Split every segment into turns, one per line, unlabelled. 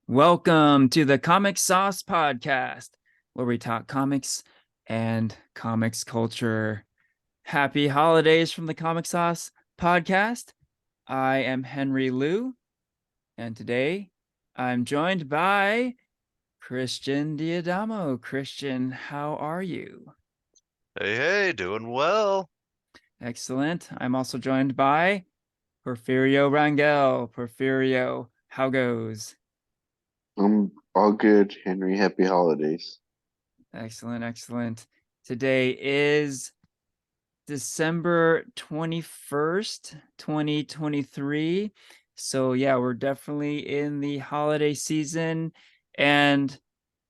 Welcome to the Comic Sauce Podcast, where we talk comics and comics culture. Happy holidays from the Comic Sauce Podcast. I am Henry Liu, and today I'm joined by Christian Diadamo. Christian, how are you?
Hey, doing well.
Excellent. I'm also joined by Porfirio Rangel. Porfirio, how goes?
I'm all good, Henry. Happy holidays.
Excellent, excellent. Today is December 21st, 2023. So yeah, we're definitely in the holiday season and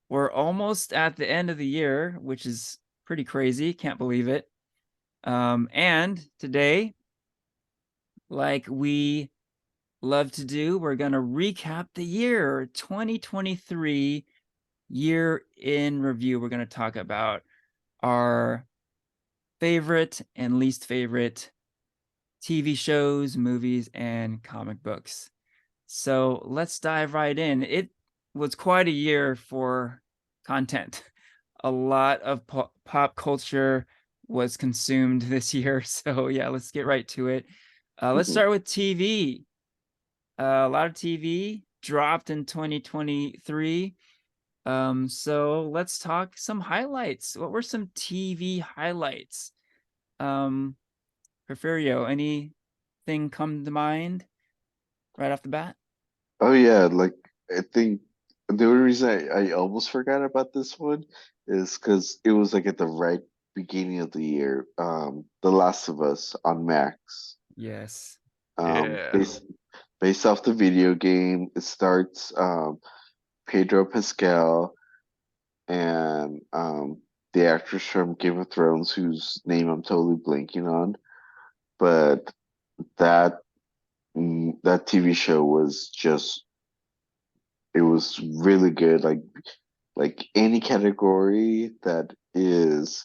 we're almost at the end of the year, which is pretty crazy. Can't believe it. And today, like we love to do, we're going to recap the year 2023 year in review. We're going to talk about our favorite and least favorite TV shows, movies, and comic books. So let's dive right in. It was quite a year for content. A lot of pop culture was consumed this year. So yeah, let's get right to it. Let's
Mhm.
start with TV. A lot of TV dropped in 2023. So let's talk some highlights. What were some TV highlights? Um, Porfirio, anything come to mind right off the bat?
Oh yeah, I think the only reason I almost forgot about this one is because it was like at the right beginning of the year. The Last of Us on Max.
Yes.
Um,
Yeah.
based based off the video game, it starts Pedro Pascal and the actress from Game of Thrones, whose name I'm totally blanking on, but that that TV show was just it was really good. Like any category that is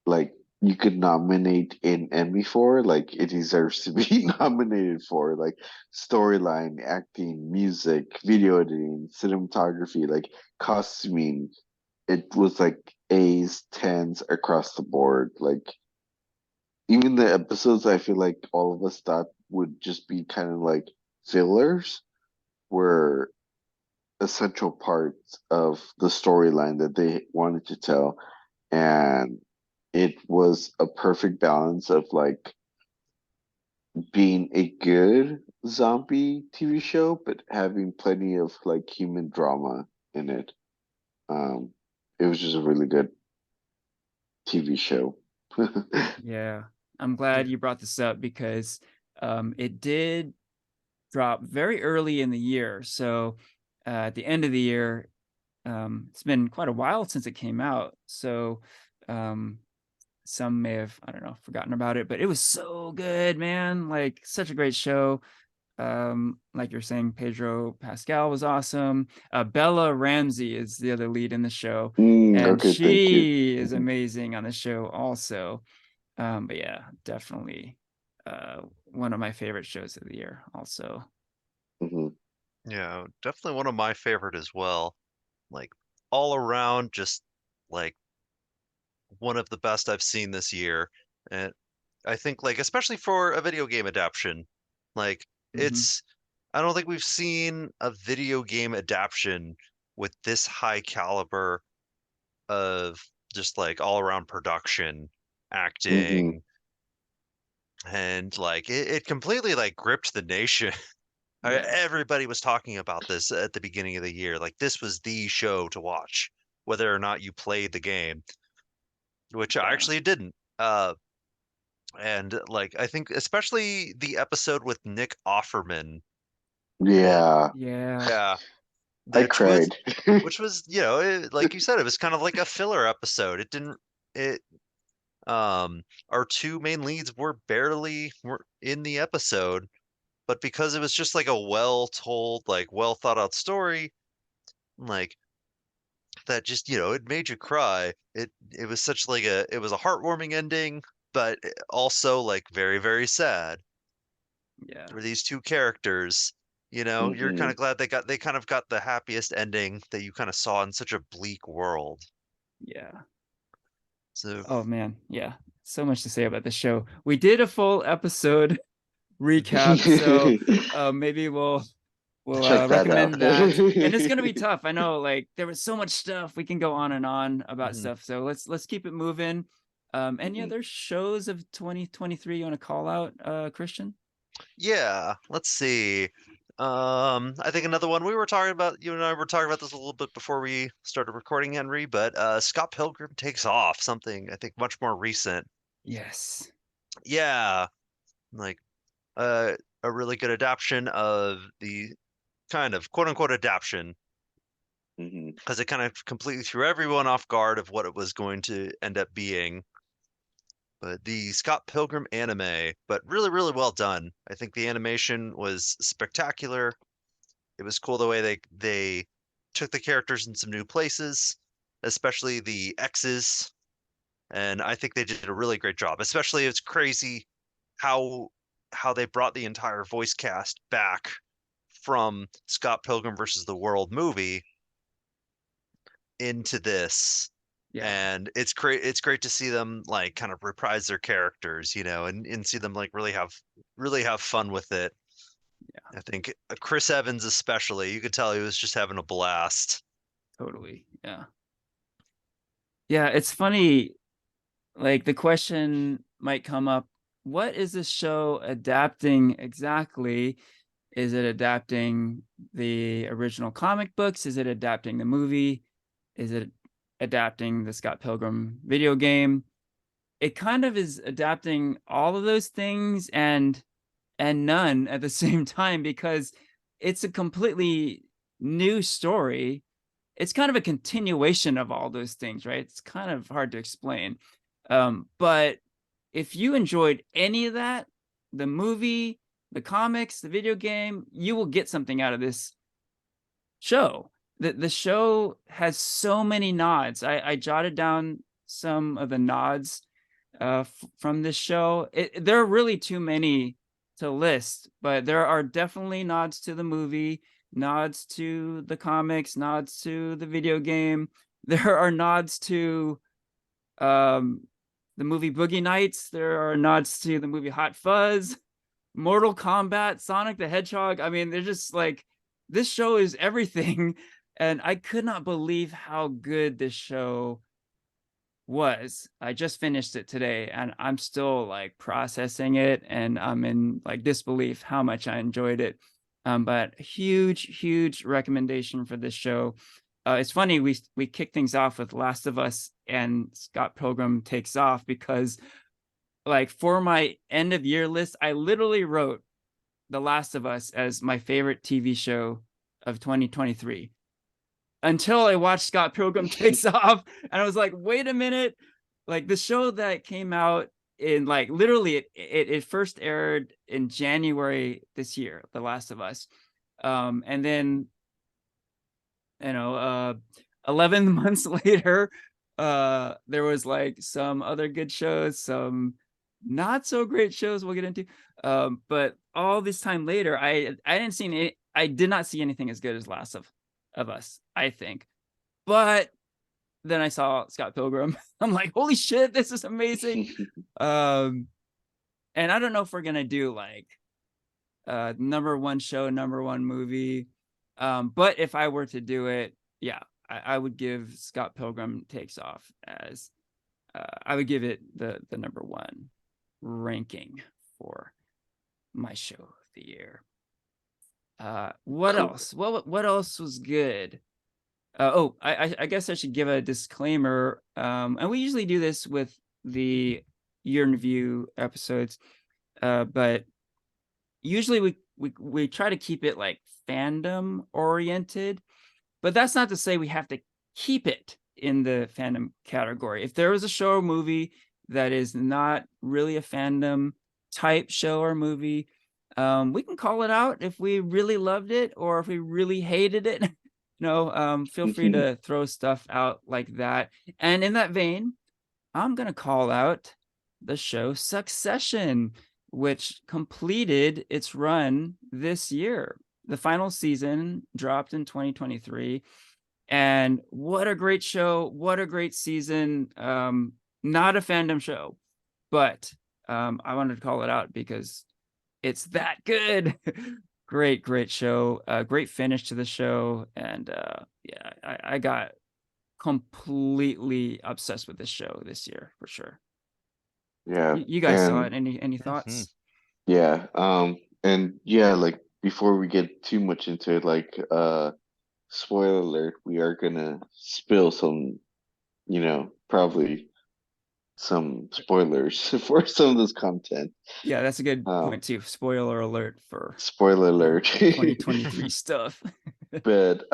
like you could nominate an Emmy for, like it deserves to be nominated for, like storyline, acting, music, video editing, cinematography, like costuming. It was like A's, tens across the board. Like even the episodes I feel like all of us thought would just be kind of like fillers were essential parts of the storyline that they wanted to tell. And it was a perfect balance of like being a good zombie TV show, but having plenty of like human drama in it. Um, it was just a really good TV show.
Yeah. I'm glad you brought this up because it did drop very early in the year. So at the end of the year, it's been quite a while since it came out. So um, some may have, I don't know, forgotten about it, but it was so good, man. Like such a great show. Like you're saying, Pedro Pascal was awesome. Bella Ramsey is the other lead in the show, and
Okay, thank you.
she is
Mhm,
amazing on the show also. But yeah, definitely one of my favorite shows of the year also.
mhm.
Yeah, definitely one of my favorite as well. Like all around just like one of the best I've seen this year. And I think like especially for a video game adaptation, like
Hmm.
it's I don't think we've seen a video game adaptation with this high caliber of just like all around production,
Mhm.
acting, and like it completely like gripped the nation.
Yeah.
Everybody was talking about this at the beginning of the year. Like this was the show to watch, whether or not you played the game, which I
Yeah.
actually didn't. And like I think especially the episode with Nick Offerman, and
Yeah,
Yeah.
yeah,
I
which was
cried.
like you said, it was kind of like a filler episode. It didn't it our two main leads were in the episode, but because it was just like a well told, like well thought out story, like that just it made you cry. It was such like it was a heartwarming ending, but also like very very sad
Yeah.
for these two characters, You know, you're kind
Mhm.
of glad they kind of got the happiest ending that you kind of saw in such a bleak world.
Yeah.
So
Oh man, yeah. So much to say about the show. We did a full episode recap, so maybe we'll
Check that out.
recommend that. And it's gonna be tough. I know, like there was so much stuff we can go on and on about
mhm.
stuff. So let's keep it moving. Any
Mhm.
other shows of 2023 you want to call out, Christian?
Yeah, let's see. I think another one we were talking about, you and I were talking about this a little bit before we started recording, Henry, but Scott Pilgrim Takes Off, something I think much more recent.
Yes.
Yeah, like uh, a really good adaptation of the kind of quote unquote adaptation
Mhm.
because it kind of completely threw everyone off guard of what it was going to end up being. But the Scott Pilgrim anime, but really, really well done. I think the animation was spectacular. It was cool the way they took the characters in some new places, especially the X's, and I think they did a really great job. Especially it's crazy how how they brought the entire voice cast back from Scott Pilgrim versus the World movie into this.
Yeah,
And it's great to see them like kind of reprise their characters, you know, and see them like really have fun with it.
yeah,
I think Chris Evans especially, you could tell he was just having a blast.
totally. Yeah. Yeah, it's funny. Like the question might come up, what is this show adapting exactly? Is it adapting the original comic books? Is it adapting the movie? Is it adapting the Scott Pilgrim video game? It kind of is adapting all of those things and none at the same time because it's a completely new story. It's kind of a continuation of all those things, right? It's kind of hard to explain. But if you enjoyed any of that, the movie, the comics, the video game, you will get something out of this show. The show has so many nods. I jotted down some of the nods from this show. There are really too many to list, but there are definitely nods to the movie, nods to the comics, nods to the video game. There are nods to um, the movie Boogie Nights. There are nods to the movie Hot Fuzz, Mortal Kombat, Sonic the Hedgehog. I mean, they're just like, this show is everything. And I could not believe how good this show was. I just finished it today and I'm still like processing it and I'm in like disbelief how much I enjoyed it. But huge recommendation for this show. It's funny we kick things off with Last of Us and Scott Pilgrim Takes Off because like for my end of year list, I literally wrote The Last of Us as my favorite TV show of 2023 until I watched Scott Pilgrim Takes Off, and I was like, wait a minute, like the show that came out in like literally it first aired in January this year, The Last of Us, and then 11 months later, there was like some other good shows, some not so great shows we'll get into, but all this time later, I did not see anything as good as Last of Us, I think. But then I saw Scott Pilgrim. I'm like, holy shit, this is amazing. Um, and I don't know if we're gonna do like number one show, number one movie. But if I were to do it, yeah, I would give Scott Pilgrim Takes Off as I would give it the number one ranking for my show of the year. What
Cool.
else? What else was good? I guess I should give a disclaimer. And we usually do this with the year in review episodes, but usually we try to keep it like fandom oriented. But that's not to say we have to keep it in the fandom category. If there was a show or movie that is not really a fandom type show or movie, we can call it out if we really loved it or if we really hated it. Feel free to throw stuff out like that. And in that vein, I'm going to call out the show Succession, which completed its run this year. the final season dropped in 2023, and what a great show! What a great season! Not a fandom show, but I wanted to call it out because it's that good. Great show. Great finish to the show, and yeah, I got completely obsessed with this show this year for sure.
Yeah,
You guys saw
and
it. Any thoughts?
yeah, and yeah, like before we get too much into it, like spoiler alert, we are gonna spill some, probably some spoilers for some of this content.
Yeah, that's a good
Um,
point too. Spoiler alert for
Spoiler alert.
2023 stuff.
But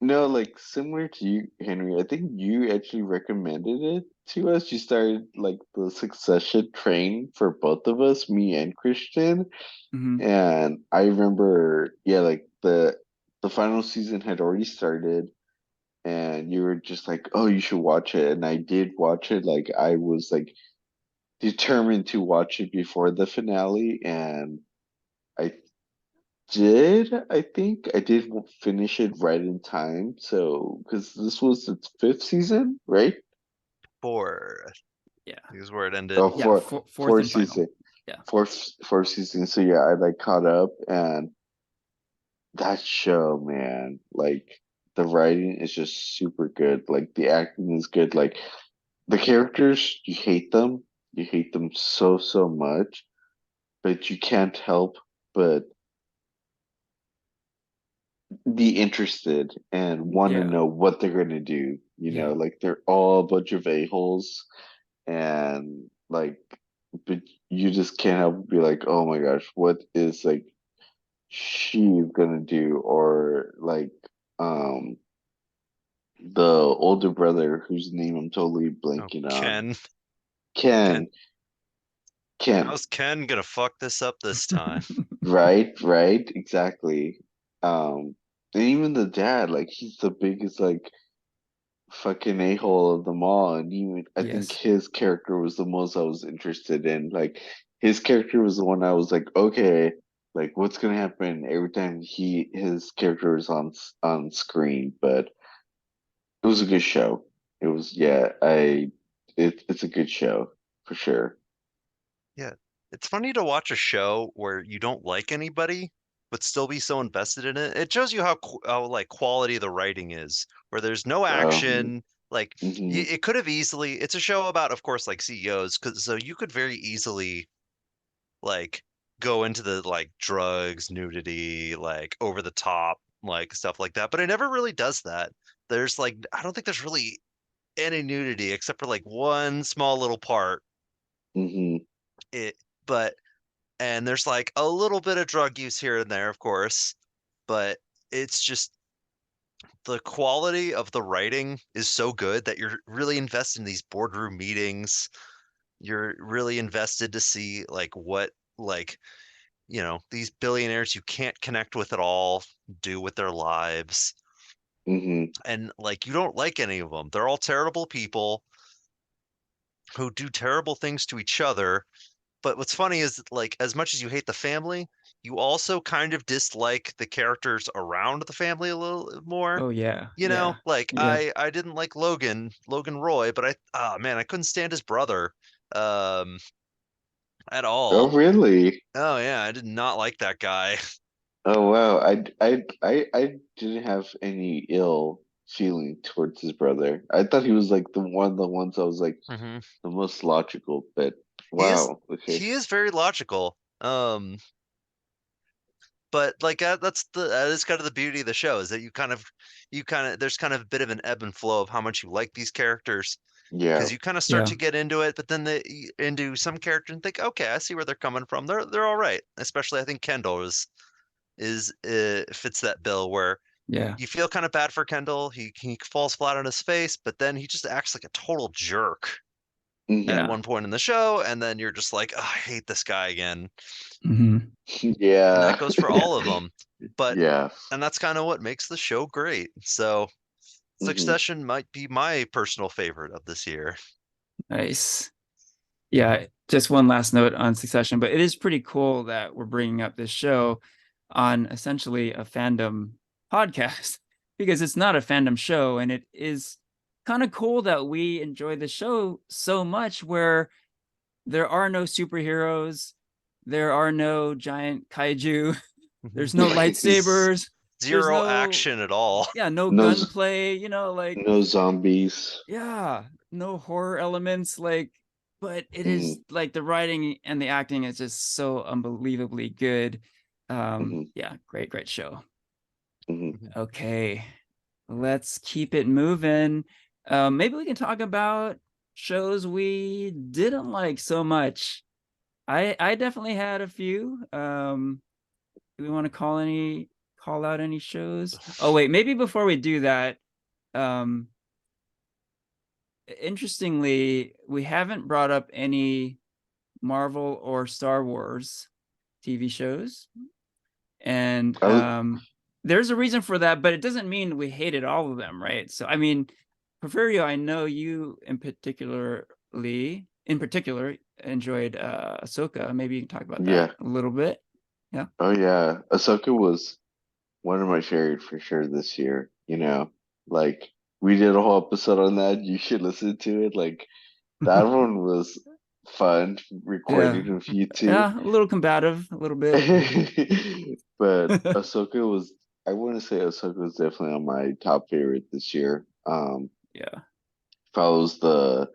no, like similar to you, Henry, I think you actually recommended it to us. You started like the Succession train for both of us, me and Christian.
Mhm.
And I remember, yeah, like the final season had already started, and you were just like, "Oh, you should watch it." And I did watch it. Like I was like determined to watch it before the finale, and I I think I did finish it right in time. So, because this was its fifth season, right?
4
Yeah.
is where it ended.
Oh,
Yeah, fourth
fourth
and final.
season,
Yeah.
fourth season. So yeah, I like caught up, and that show, man, like the writing is just super good. Like the acting is good. Like the characters, you hate them so much, but you can't help but be interested and want to
Yeah.
know what they're gonna do.
Yeah.
Like they're all a bunch of a-holes, and like, but you just can't help but be like, oh my gosh, what is like she gonna do? Or like, um, the older brother whose name I'm totally
Oh,
blanking on,
Ken. Ken.
Ken, Ken,
How's Ken gonna fuck this up this time?
right, exactly. And even the dad, like he's the biggest like fucking a-hole of them all, and even I think
Yes.
his character was the most I was interested in. Like his character was the one I was like, okay, like what's gonna happen every time his character is on screen. But it was a good show. It was, yeah, it's a good show for sure.
Yeah. It's funny to watch a show where you don't like anybody, but still be so invested in it. It shows you how like quality the writing is, where there's no
Um,
action. Like
hmm
it could have easily, it's a show about, of course, like CEOs, because so you could very easily like go into the like drugs, nudity, like over the top, like stuff like that. But it never really does that. There's like, I don't think there's really any nudity except for like one small little part.
hmm
It, but and there's like a little bit of drug use here and there, of course, but it's just the quality of the writing is so good that you're really invested in these boardroom meetings. You're really invested to see like what like these billionaires you can't connect with at all do with their lives.
hmm
And like you don't like any of them. They're all terrible people who do terrible things to each other. But what's funny is like as much as you hate the family, you also kind of dislike the characters around the family a little more.
Oh yeah. Yeah.
Like
Yeah.
I didn't like Logan Roy, but man, I couldn't stand his brother um at
Oh,
all.
really?
Oh yeah, I did not like that guy.
Oh, wow. I didn't have any ill feeling towards his brother. I thought he was like the ones I was like
hmm
the most logical, but
He is
wow. Okay.
he is very logical. But like that is kind of the beauty of the show is that you kind of there's kind of a bit of an ebb and flow of how much you like these characters
Yeah.
because you kind of start
Yeah.
to get into it, but then into some character and think, okay, I see where they're coming from. They're all right. Especially I think Kendall is fits that bill where
Yeah.
you feel kind of bad for Kendall. He falls flat on his face, but then he just acts like a total jerk at
hmm
Yeah.
one point in the show, and then you're just like, oh, I hate this guy again.
hmm
And that
Yeah.
goes for
Yeah.
all of them. But
Yeah.
and that's kind of what makes the show great. So
hmm
Succession might be my personal favorite of this year.
Nice. Yeah. Just one last note on Succession, but it is pretty cool that we're bringing up this show on essentially a fandom podcast because it's not a fandom show, and it is kind of cool that we enjoy the show so much where there are no superheroes, there are no giant kaiju, there's no lightsabers, there's
Zero
no
action at all.
no
No,
gunplay, like
no zombies.
yeah, no horror elements, but it
Mm-hmm.
is like the writing and the acting is just so unbelievably good.
Mm-hmm.
Yeah, great show.
Mm-hmm.
Okay, let's keep it moving. Maybe we can talk about shows we didn't like so much. I definitely had a few. Do we want to call out any shows? Oh wait, maybe before we do that, um, interestingly, we haven't brought up any Marvel or Star Wars TV shows. And
I was,
there's a reason for that, but it doesn't mean we hated all of them, right? So I mean, Porfirio, I know you in particular enjoyed Ahsoka. Maybe you can talk about that
yeah.
a little bit. Yeah.
Oh yeah. Ahsoka was one of my favorite for sure this year. Like we did a whole episode on that. You should listen to it. Like that one was fun
Yeah.
recording with you two.
Yeah, a little combative, a little bit.
But Ahsoka was, I want to say Ahsoka was definitely on my top favorite this year.
Yeah.
Follows the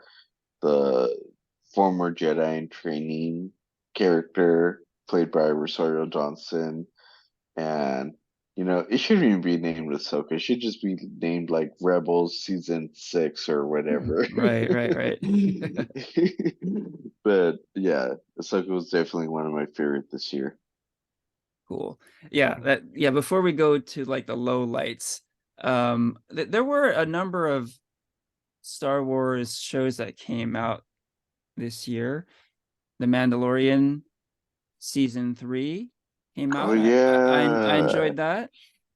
former Jedi in training character played by Rosario Dawson, and it shouldn't even be named Ahsoka. It should just be named like Rebels Season 6 or whatever.
Right.
But yeah, Ahsoka was definitely one of my favorite this year.
Cool. Yeah, before we go to like the low lights, there were a number of Star Wars shows that came out this year. The Mandalorian season 3 came
Oh
out. I
yeah.
enjoyed that.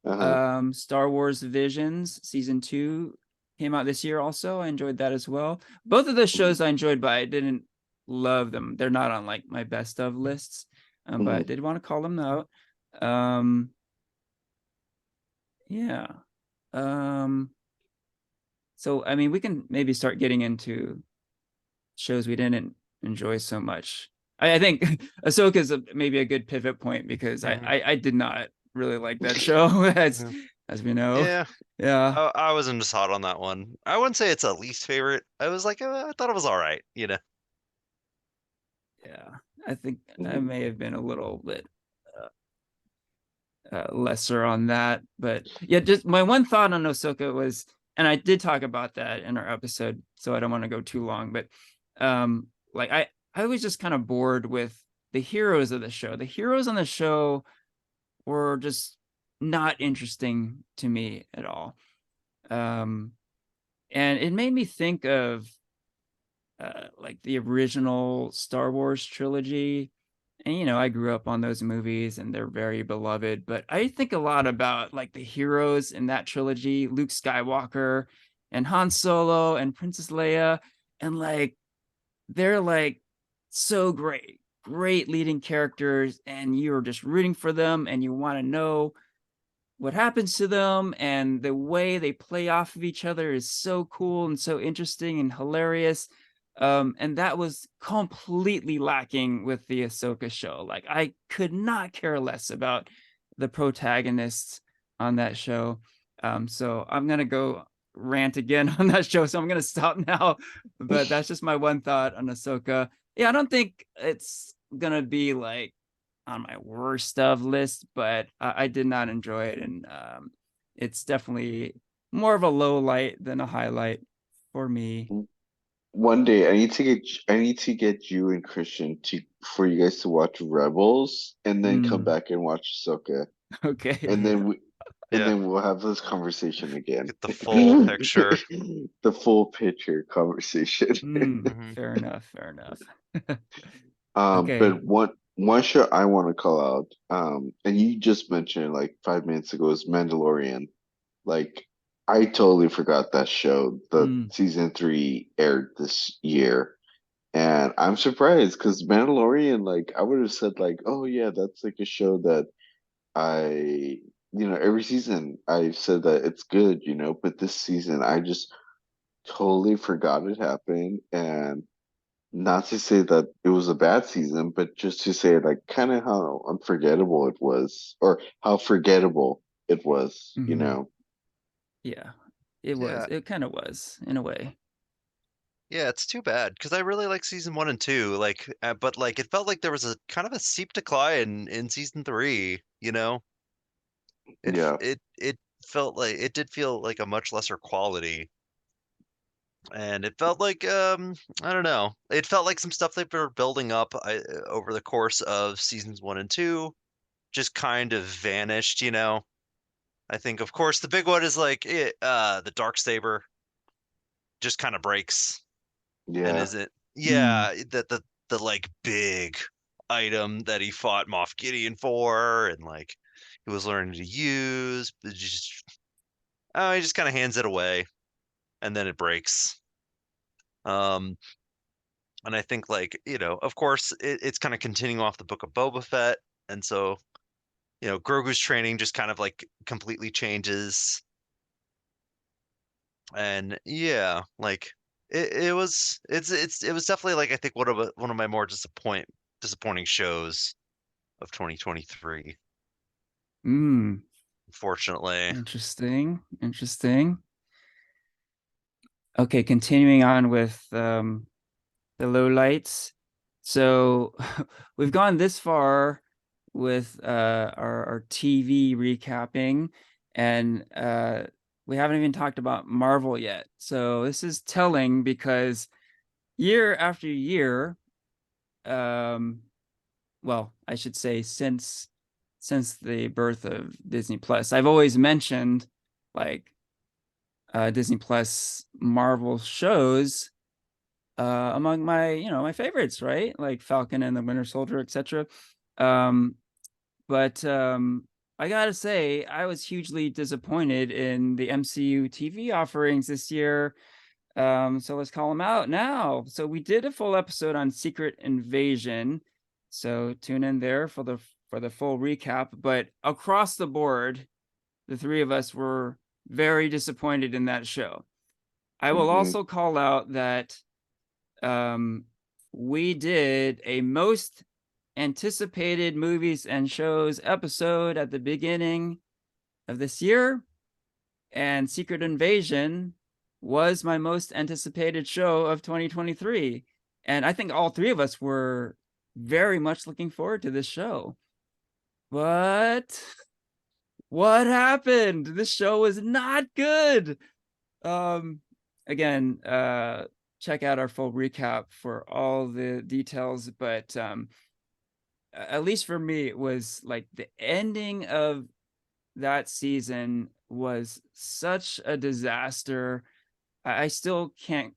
Uh-huh.
Star Wars Visions season 2 came out this year also. I enjoyed that as well. Both of those shows I enjoyed, but I didn't love them. They're not on like my best of lists, but I
Mhm.
did want to call them out. Um, yeah. So I mean, we can maybe start getting into shows we didn't enjoy so much. I think Ahsoka is maybe a good pivot point because I did not really like that show as we know.
Yeah,
Yeah.
I wasn't just hot on that one. I wouldn't say it's a least favorite. I was like, I thought it was all right,
Yeah. I think I
Mhm.
may have been a little bit lesser on that, but yeah, just my one thought on Ahsoka was, and I did talk about that in our episode, so I don't want to go too long, but like I was just kind of bored with the heroes of the show. The heroes on the show were just not interesting to me at all. And it made me think of like the original Star Wars trilogy. And I grew up on those movies and they're very beloved, but I think a lot about like the heroes in that trilogy, Luke Skywalker and Han Solo and Princess Leia, and like they're like so great leading characters, and you're just rooting for them and you want to know what happens to them, and the way they play off of each other is so cool and so interesting and hilarious. And that was completely lacking with the Ahsoka show. Like I could not care less about the protagonists on that show. So I'm gonna go rant again on that show. So I'm gonna stop now. But that's just my one thought on Ahsoka. Yeah, I don't think it's gonna be like on my worst of list, but I did not enjoy it, and it's definitely more of a low light than a highlight for me.
One day I need to get you and Christian to for you guys to watch Rebels and then come
Mm,
back and watch Ahsoka.
okay.
And then
Yeah.
we'll have this conversation again.
Get the full picture.
The full picture conversation.
Fair enough. Fair enough. Okay.
But one show I want to call out, and you just mentioned it like 5 minutes ago, is Mandalorian. Like I totally forgot that show. The
Mm,
season 3 aired this year. And I'm surprised because Mandalorian, like I would have said like, oh yeah, that's like a show that every season I've said that it's good, but this season I just totally forgot it happened. And not to say that it was a bad season, but just to say like kind of how unforgettable it was, or how forgettable it was.
Yeah, it was.
Yeah.
It kind of was in a way.
Yeah, it's too bad because I really like season 1 and 2. Like, but like it felt like there was a kind of a steep decline in season 3.
Yeah.
It felt like it did feel like a much lesser quality, and it felt like I don't know. It felt like some stuff they were building up over the course of seasons 1 and 2 just kind of vanished. I think, of course, the big one is like the Dark Saber just kind of breaks. And
Yeah.
is it?
Mm.
Yeah, the like big item that he fought Moff Gideon for, and like he was learning to use, but he just kind of hands it away, and then it breaks. Um, and I think like of course, it's kind of continuing off the Book of Boba Fett, and so Grogu's training just kind of like completely changes, and yeah, like it was definitely like I think one of my more disappointing shows of 2023,
Mm.
unfortunately.
Interesting. Interesting. Okay, continuing on with the lowlights. So we've gone this far with our TV recapping, and we haven't even talked about Marvel yet. So this is telling because year after year, well, I should say since the birth of Disney Plus, I've always mentioned like Disney Plus Marvel shows among my favorites, right? Like Falcon and the Winter Soldier, etc. Um, but I gotta say, I was hugely disappointed in the MCU TV offerings this year. So let's call them out now. So we did a full episode on Secret Invasion. So tune in there for the full recap. But across the board, the three of us were very disappointed in that show. I will
Hmm.
also call out that we did a most anticipated movies and shows episode at the beginning of this year, and Secret Invasion was my most anticipated show of 2023. And I think all three of us were very much looking forward to this show. But what happened? This show was not good. Again, check out our full recap for all the details, but at least for me, it was like the ending of that season was such a disaster. I still can't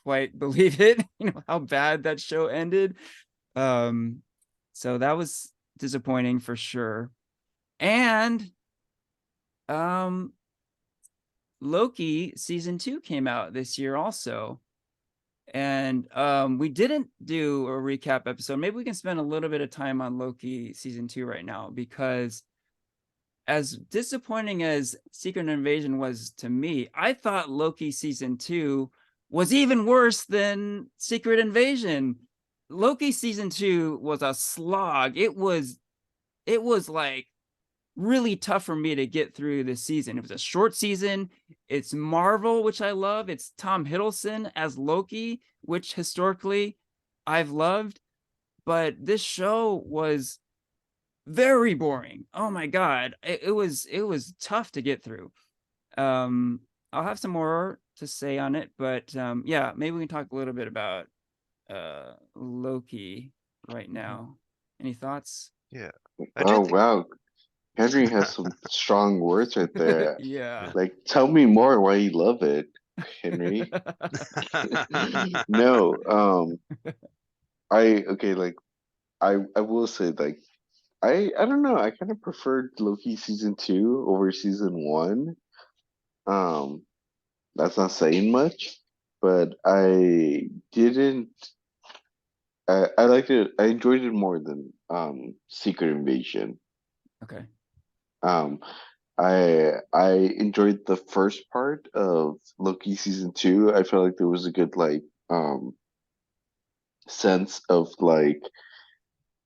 quite believe it, how bad that show ended. So that was disappointing for sure. And Loki season 2 came out this year also. And we didn't do a recap episode. Maybe we can spend a little bit of time on Loki season 2 right now, because as disappointing as Secret Invasion was to me, I thought Loki season 2 was even worse than Secret Invasion. Loki season 2 was a slog. It was like really tough for me to get through this season. It was a short season. It's Marvel, which I love. It's Tom Hiddleston as Loki, which historically I've loved. But this show was very boring. Oh my god, it was tough to get through. I'll have some more to say on it, but yeah, maybe we can talk a little bit about Loki right now. Any thoughts?
Yeah, I do
Oh
think.
wow, Henry has some strong words right there.
Yeah.
Like, tell me more why you love it, Henry. No, like I will say like I don't know, I kind of preferred Loki season 2 over season 1. Um, that's not saying much, but I didn't. I liked it. I enjoyed it more than Secret Invasion.
Okay.
Um, I enjoyed the first part of Loki season 2. I felt like there was a good sense of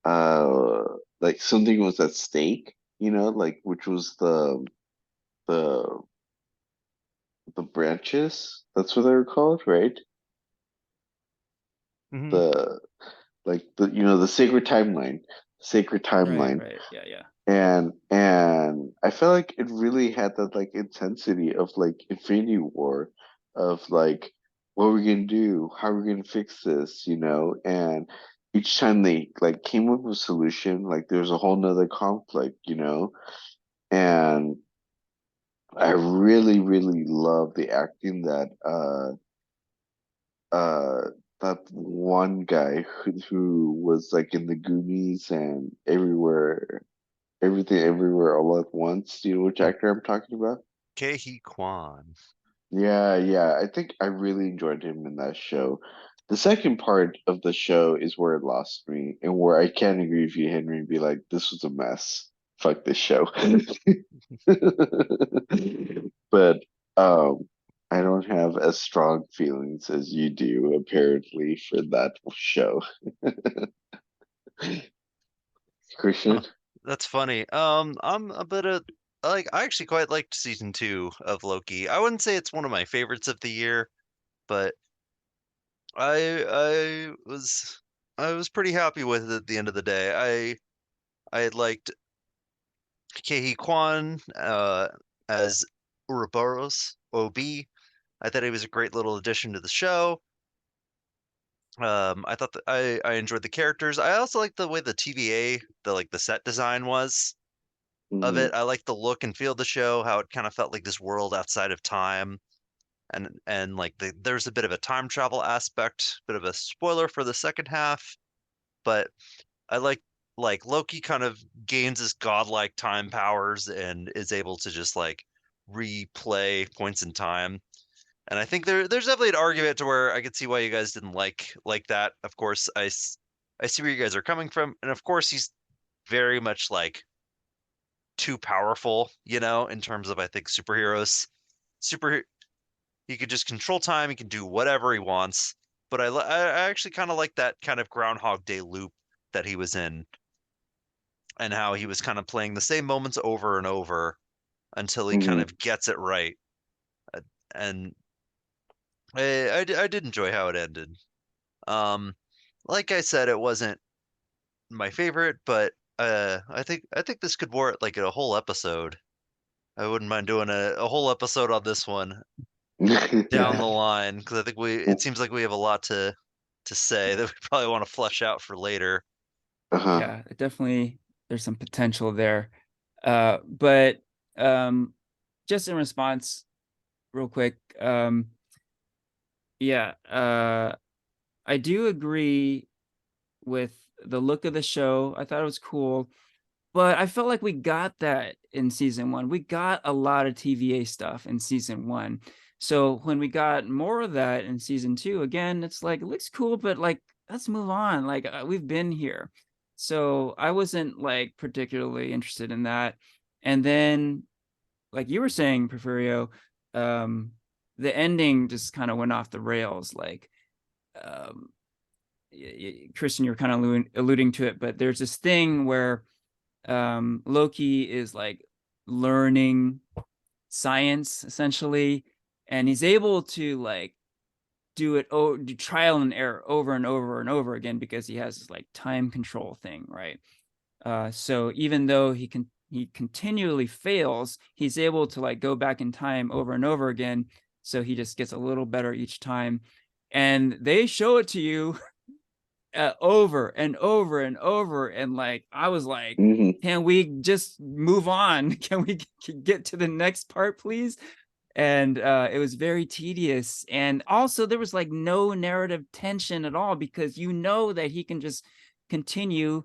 uh like something was at stake, like which was the the branches. That's what they were called, right?
Mhm.
The the sacred
Right,
timeline.
right. Yeah, yeah.
And I felt like it really had that like intensity of like Infinity War, of like what are we gonna do, how are we gonna fix this, and each time they like came up with a solution, like there's a whole nother conflict, and I really really love the acting that uh that one guy who was like in the Goonies and everything everywhere all at once. Do you know which actor I'm talking about?
Ke Kwan.
Yeah, yeah. I think I really enjoyed him in that show. The second part of the show is where it lost me, and where I can agree with you, Henry, and be like, this was a mess. Fuck this show. But I don't have as strong feelings as you do, apparently, for that show. Christian?
That's funny. I'm a bit of like I actually quite liked season 2 of Loki. I wouldn't say it's one of my favorites of the year, but I was pretty happy with it at the end of the day. I liked Ke Kwan as Ouroboros OB. I thought he was a great little addition to the show. I thought that I enjoyed the characters. I also liked the way the TVA, the set design was of
Mm-hmm.
it. I liked the look and feel of the show, how it kind of felt like this world outside of time, and like there's a bit of a time travel aspect, bit of a spoiler for the second half, but I like Loki kind of gains his godlike time powers and is able to just like replay points in time. And I think there's definitely an argument to where I could see why you guys didn't like that. Of course, I see where you guys are coming from, and of course he's very much like too powerful, in terms of I think superheroes. Super he could just control time, he can do whatever he wants. But I actually kind of like that kind of Groundhog Day loop that he was in, and how he was kind of playing the same moments over and over until he kind
Mm-hmm.
of gets it right. Uh, And I did enjoy how it ended. Um, like I said, it wasn't my favorite, but I think this could warrant like a whole episode. I wouldn't mind doing a whole episode on this one down the line because I think it seems like we have a lot to say that we probably want to flesh out for later.
Uh-huh.
Yeah, definitely there's some potential there. But just in response, real quick, yeah, I do agree with the look of the show. I thought it was cool, but I felt like we got that in season one. We got a lot of TVA stuff in season one. So when we got more of that in season two, again, it's like, it looks cool, but like, let's move on. Like, we've been here. So I wasn't like particularly interested in that. And then, like you were saying, Porfirio, um, the ending just kind of went off the rails. Like, um, Christian, you're kind of alluding to it, but there's this thing where Loki is like learning science essentially, and he's able to like do trial and error over and over and over again because he has this like time control thing, right? So even though he continually fails, he's able to like go back in time over and over again. So he just gets a little better each time, and they show it to you over and over and over, and like I was like,
Mm-hmm.
can we just move on? Can we get to the next part, please? And it was very tedious, and also there was like no narrative tension at all because you know that he can just continue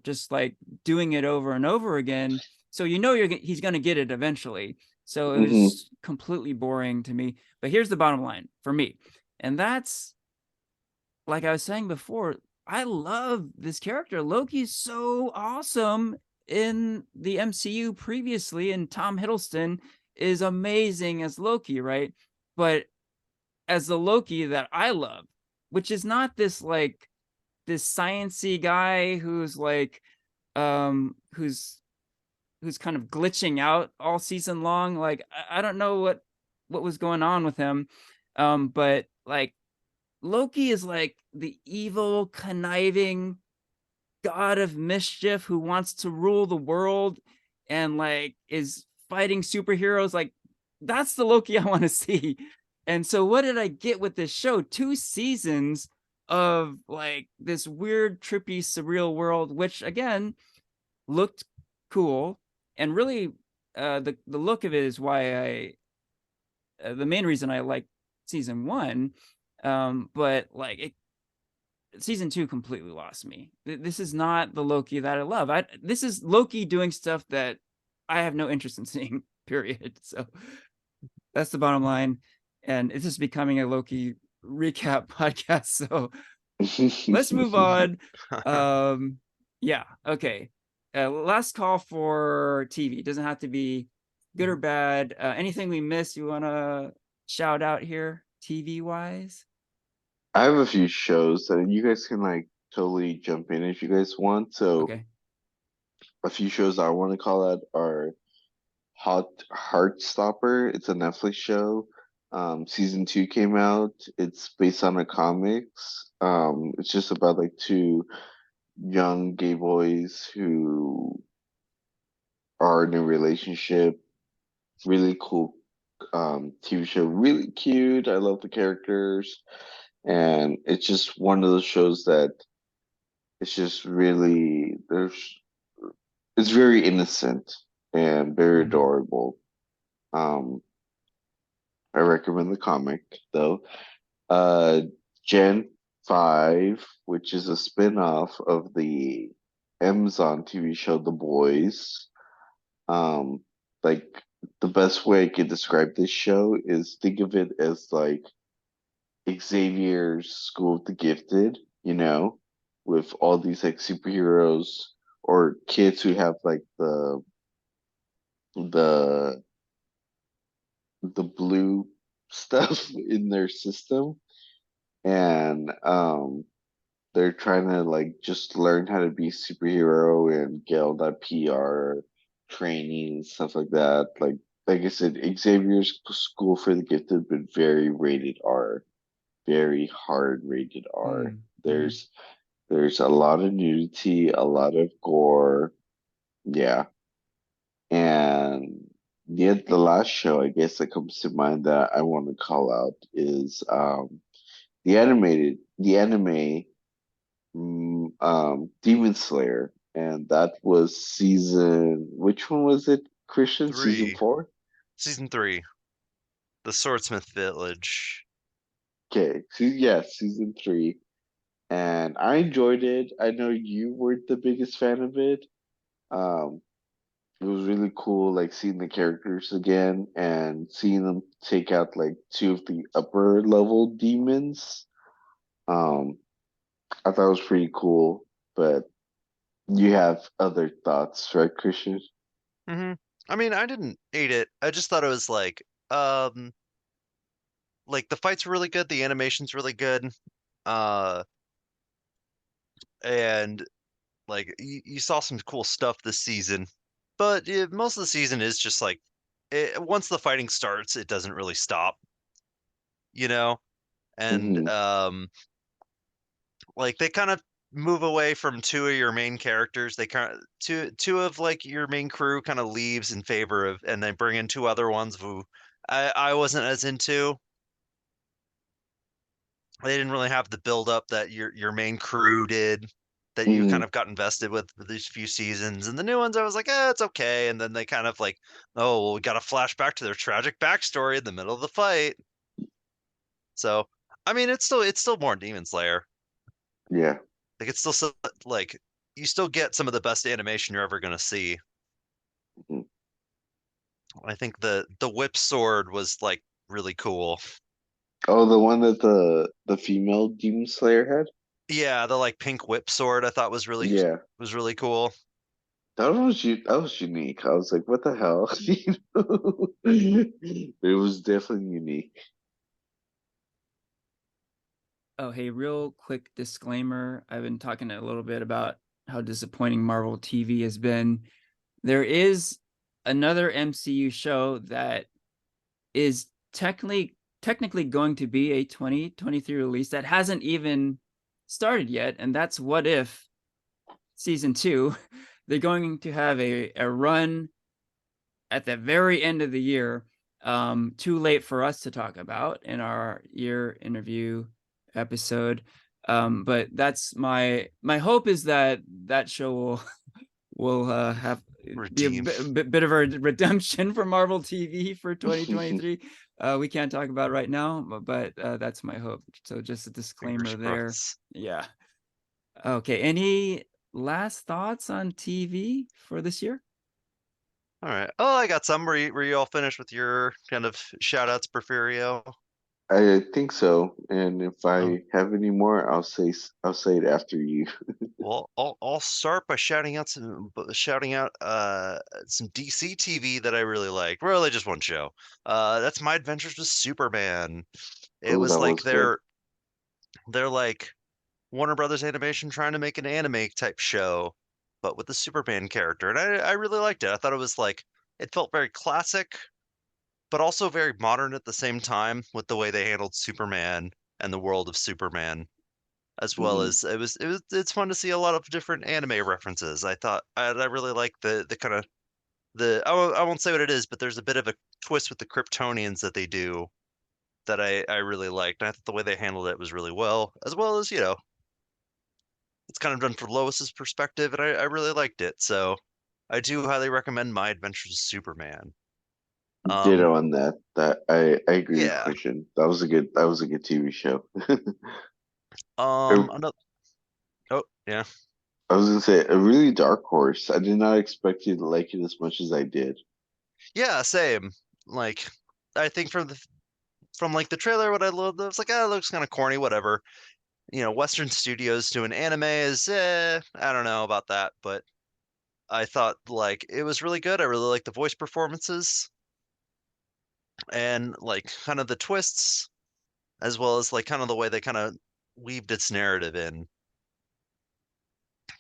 just like doing it over and over again, so you know he's going to get it eventually. So it
Mm-hmm.
was completely boring to me. But here's the bottom line for me, and that's, like I was saying before, I love this character. Loki's so awesome in the MCU previously, and Tom Hiddleston is amazing as Loki, right? But as the Loki that I love, which is not this like this sciency guy who's like who's kind of glitching out all season long. Like I don't know what was going on with him. But like Loki is like the evil, conniving god of mischief who wants to rule the world and like is fighting superheroes. Like that's the Loki I want to see. And so what did I get with this show? 2 seasons of like this weird, trippy, surreal world, which again looked cool and really the look of it is why I the main reason I like season 1. But like season 2 completely lost me. This is not the Loki that I love. This is Loki doing stuff that I have no interest in seeing, period. So that's the bottom line. And it's just becoming a Loki recap podcast. So let's move on. Yeah, okay. Last call for TV. It doesn't have to be good or bad. Anything we missed you want to shout out here, TV wise?
I have a few shows that you guys can like totally jump in if you guys want. So
Okay.
a few shows I want to call out are Heartstopper. It's a Netflix show. Season 2 came out. It's based on a comics. It's just about like two young gay boys who are in a relationship. Really cool TV show. Really cute. I love the characters. And it's just one of those shows that it's just really it's very innocent and very
Mhm.
adorable. Um, I recommend the comic though. Uh, Gen 5, which is a spin-off of the Amazon TV show The Boys. Um, like the best way I could describe this show is think of it as like Xavier's School of the Gifted, with all these like superheroes or kids who have like the the blue stuff in their system, and they're trying to like just learn how to be superhero and get all that PR training and stuff like that. Like I said, Xavier's School for the Gifted, but very rated R, very hard rated R.
Mhm.
There's a lot of nudity, a lot of gore. Yeah. And the last show I guess that comes to mind that I want to call out is the anime Demon Slayer, and that was season, which one was it, Christian? Season
3,
4?
season 3, the Swordsmith Village.
Okay, yeah, season 3. And I enjoyed it. I know you weren't the biggest fan of it. Um, it was really cool, like seeing the characters again and seeing them take out like two of the upper level demons. Um, I thought it was pretty cool, but you have other thoughts, right, Christian?
hmm I mean, I didn't hate it. I just thought it was like the fights were really good, the animation's really good, uh, and like you saw some cool stuff this season. But most of the season is just like once the fighting starts, it doesn't really stop, you know? And
Mm-hmm.
like they kind of move away from two of your main characters. They kind of two of like your main crew kind of leaves in favor of, and they bring in two other ones who I wasn't as into. They didn't really have the build up that your main crew did, that you
Mm-hmm.
kind of got invested with these few seasons. And the new ones, I was like, it's okay. And then they kind of like, oh, well, we got to flash back to their tragic backstory in the middle of the fight. So, I mean, it's still more Demon Slayer.
Yeah.
Like it's still like you still get some of the best animation you're ever gonna see.
Mhm.
I think the whip sword was like really cool.
Oh, the one that the female Demon Slayer had?
Yeah, the like pink whip sword I thought was really
Yeah.
cool.
That was unique. I was like, what the hell? You know? It was definitely unique.
Oh, hey, real quick disclaimer. I've been talking a little bit about how disappointing Marvel TV has been. There is another MCU show that is technically going to be a 2023 release that hasn't even started yet, and that's What If season 2. They're going to have a run at the very end of the year. Too late for us to talk about in our year interview episode. But that's my hope is that show will have be a
Redeem.
bit of a redemption for Marvel TV for 2023. We can't talk about right now, but that's my hope. So just a disclaimer
Fingers
there.
crossed.
Yeah. Okay. Any last thoughts on TV for this year?
All right. Oh, I got some. Were you all finished with your kind of shout outs, Porfirio?
I think so. And if
Oh,
I have any more, I'll say it after you.
well, I'll start by shouting out some DC TV that I really like. Really just one show. That's My Adventures with Superman. It
Oh,
was
that
like
was good.
they're like Warner Brothers Animation trying to make an anime type show, but with the Superman character. And I really liked it. I thought it was like it felt very classic, but also very modern at the same time with the way they handled Superman and the world of Superman, as well
Mm,
as it's fun to see a lot of different anime references. I really like the kind of I won't say what it is, but there's a bit of a twist with the Kryptonians that they do that I really liked. And I thought the way they handled it was really well as, it's kind of done from Lois's perspective, and I really liked it. So I do highly recommend My Adventures with Superman. Um,
ditto on that. I agree with
yeah.
Christian. That was a good TV show. A-
Another. Oh, yeah.
I was gonna say a really dark horse. I did not expect you to like it as much as I did.
Yeah, same. Like, I think from like the trailer, what I loved, I was like, ah, it looks kind of corny, whatever. Western Studios doing anime is, I don't know about that, but I thought like it was really good. I really liked the voice performances and like kind of the twists, as well as like kind of the way they kind of weaved its narrative in.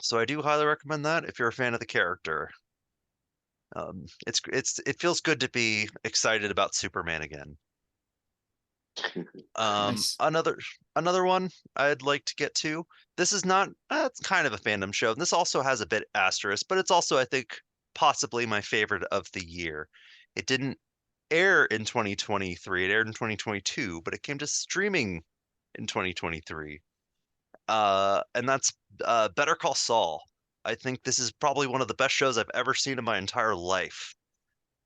So I do highly recommend that if you're a fan of the character. It feels good to be excited about Superman again.
Nice.
Another one I'd like to get to. This is not, it's kind of a fandom show. And this also has a bit asterisk, but it's also, I think, possibly my favorite of the year. It didn't air in 2023. It aired in 2022, but it came to streaming in 2023. And that's Better Call Saul. I think this is probably one of the best shows I've ever seen in my entire life.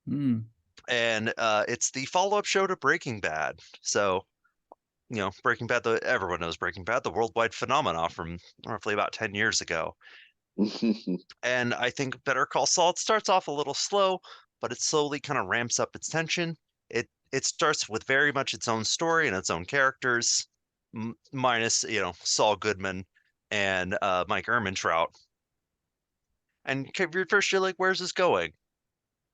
Mm.
And it's the follow-up show to Breaking Bad. So Breaking Bad, everyone knows Breaking Bad, the worldwide phenomenon from roughly about 10 years ago. And I think Better Call Saul, it starts off a little slow, but it slowly kind of ramps up its tension. It starts with very much its own story and its own characters, minus, Saul Goodman and Mike Ehrmantraut. And at first you're like, where's this going?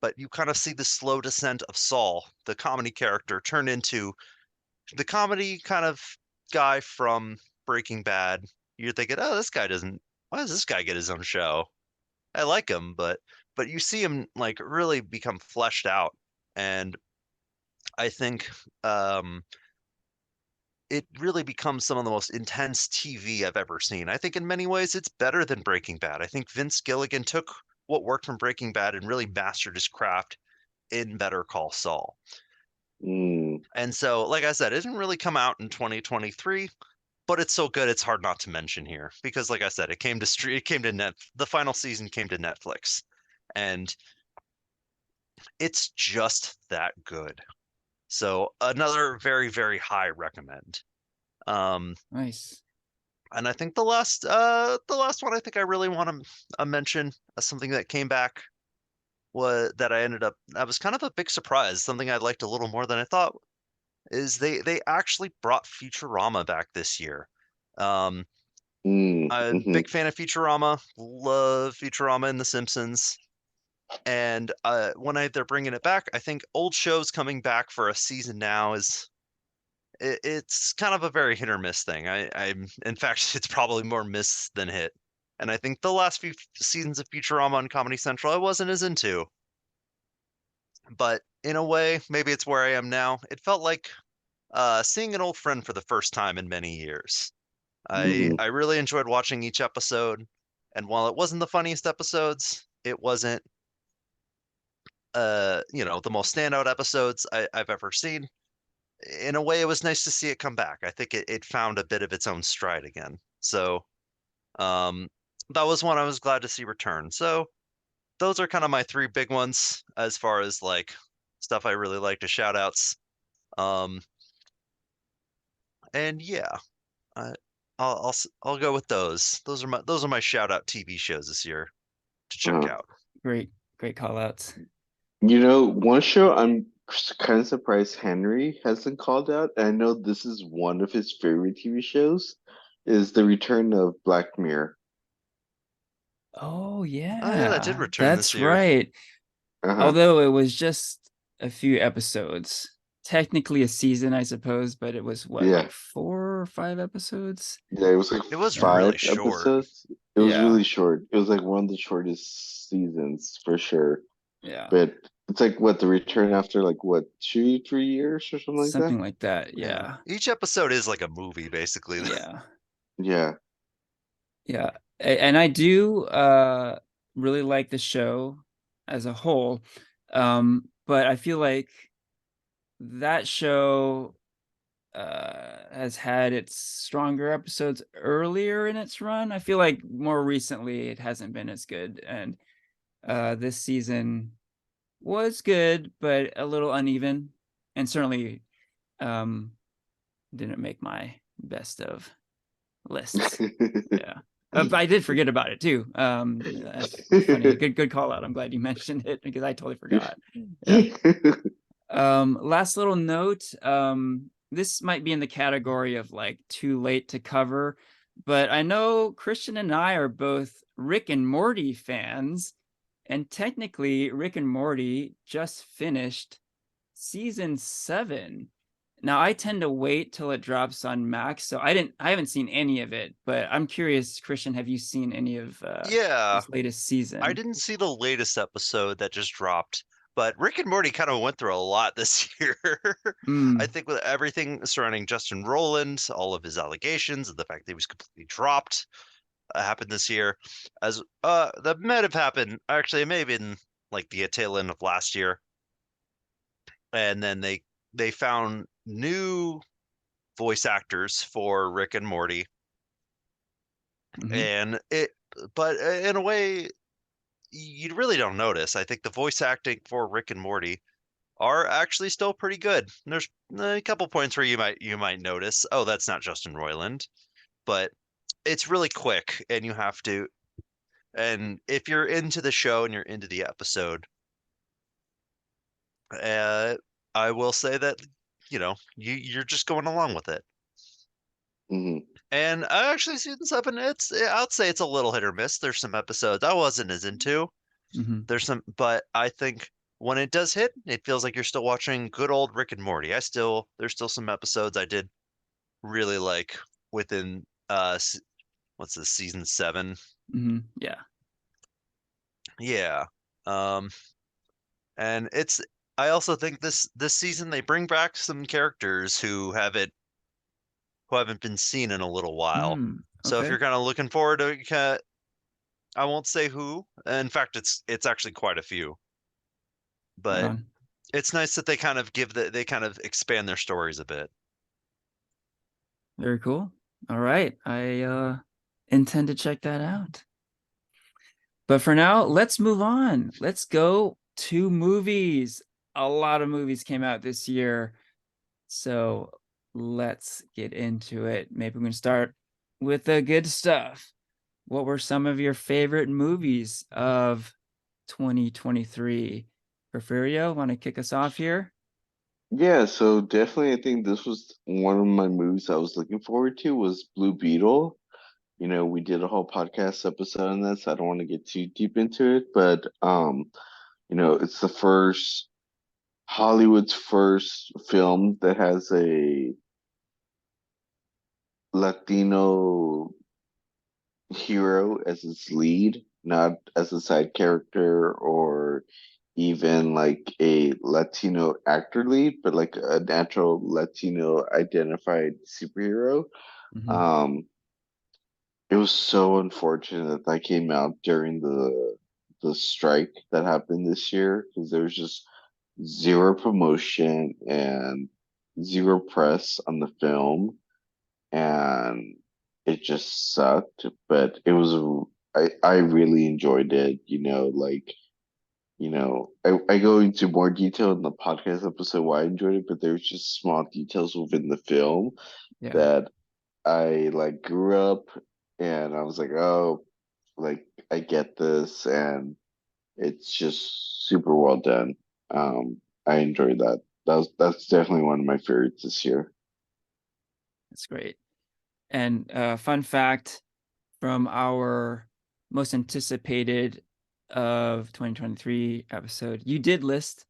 But you kind of see the slow descent of Saul, the comedy character, turn into the comedy kind of guy from Breaking Bad. You're thinking, oh, why does this guy get his own show? I like him, but you see him like really become fleshed out, and I think it really becomes some of the most intense TV I've ever seen. I think in many ways it's better than Breaking Bad. I think Vince Gilligan took what worked from Breaking Bad and really mastered his craft in Better Call Saul.
Mm.
And so, like I said, it didn't really come out in 2023, but it's so good it's hard not to mention here because, like I said, it came to the final season came to Netflix, and it's just that good. So another very, very high recommend. Um,
Nice.
and I think the last one I think I really want to mention something that came back was that I was kind of a big surprise, something I liked a little more than I thought is they actually brought Futurama back this year. Um, I'm a
Mm-hmm.
big fan of Futurama. Love Futurama and The Simpsons. And when they're bringing it back, I think old shows coming back for a season now it's kind of a very hit or miss thing. I'm in fact, it's probably more miss than hit. And I think the last few seasons of Futurama on Comedy Central I wasn't as into. But in a way, maybe it's where I am now. It felt like seeing an old friend for the first time in many years.
Mm-hmm.
I really enjoyed watching each episode, and while it wasn't the funniest episodes, it wasn't the most standout episodes I've ever seen. In a way, it was nice to see it come back. I think it found a bit of its own stride again. So um that was one I was glad to see return. So those are kind of my three big ones as far as like stuff I really like to shout outs. Um and yeah, I, I'll go with those. Those are my shout out TV shows this year to check
Uh,
out.
Great call outs.
one show I'm kind of surprised Henry hasn't called out. And I know this is one of his favorite TV shows, is the return of Black Mirror.
Oh
Oh yeah, that did
yeah,
return this
that's
year.
right.
Uh-huh.
Although it was just a few episodes, technically a season, I suppose, but it was what,
Yeah.
like 4 or 5 episodes?
Yeah, it was like
It was
five
really short.
episodes. It was
Yeah,
really short. It was like one of the shortest seasons for sure.
yeah,
But it's like what, the return after like what, 2, 3 years or something like that?
something like that.
Yeah.
Yeah,
Each episode is like a movie, basically.
yeah,
Yeah.
yeah. And I do really like the show as a whole, but I feel like that show has had its stronger episodes earlier in its run. I feel like more recently it hasn't been as good, and this season was good, but a little uneven, and certainly um, didn't make my best of lists. Yeah. But I did forget about it too. That's funny. Good call out. I'm glad you mentioned it because I totally forgot. Yeah. Last little note. This might be in the category of like too late to cover, but I know Christian and I are both Rick and Morty fans, and technically Rick and Morty just finished season 7. Now I tend to wait till it drops on Max, so I haven't seen any of it, but I'm curious, Christian, have you seen any of
Yeah,
this latest
I
season?
didn't see the latest episode that just dropped, but Rick and Morty kind of went through a lot this year. I
Mm,
think with everything surrounding Justin Roiland, all of his allegations, and the fact that he was completely dropped, happened this year. As that might have happened, actually, it may have been like the tail end of last year, and then they found new voice actors for Rick and Morty,
mhm.
and but in a way you really don't notice. I think the voice acting for Rick and Morty are actually still pretty good. There's a couple points where you might notice, oh, that's not Justin Roiland, but it's really quick, and you have to. And if you're into the show and you're into the episode, uh, I will say that you're just going along with it.
Mhm.
And I actually season 7, I'd say it's a little hit or miss. There's some episodes I wasn't as into.
Mhm.
But I think when it does hit, it feels like you're still watching good old Rick and Morty. There's still some episodes I did really like within what's this, season 7?
Mhm. Yeah.
Yeah. Um, and I also think this season they bring back some characters who haven't been seen in a little while. So if
Okay.
you're kind of looking forward to, I won't say who. In fact, it's actually quite a few.
Right
But
on.
it's nice that they kind of expand their stories a bit.
Very cool. All right. I intend to check that out. But for now, let's move on. Let's go to movies. A lot of movies came out this year. So let's get into it. Maybe we can start with the good stuff. What were some of your favorite movies of 2023? Porfirio, want to kick us off here?
Yeah, so definitely I think this was one of my movies I was looking forward to, was Blue Beetle. we did a whole podcast episode on this. I don't want to get too deep into it, but it's the first Hollywood's first film that has a Latino hero as its lead, not as a side character or even like a Latino actor lead, but like a natural Latino identified superhero.
Mhm.
It was so unfortunate that that came out during the strike that happened this year because there was just zero promotion and zero press on the film, and it just sucked. But it was I really enjoyed it. I go into more detail in the podcast episode why I enjoyed it, but there's just small details within the film
Yeah.
that I like grew up and I was like, oh, like I get this, and it's just super well done. I enjoyed that. That's definitely one of my favorites this year.
That's great. And fun fact from our most anticipated of 2023 episode, you did list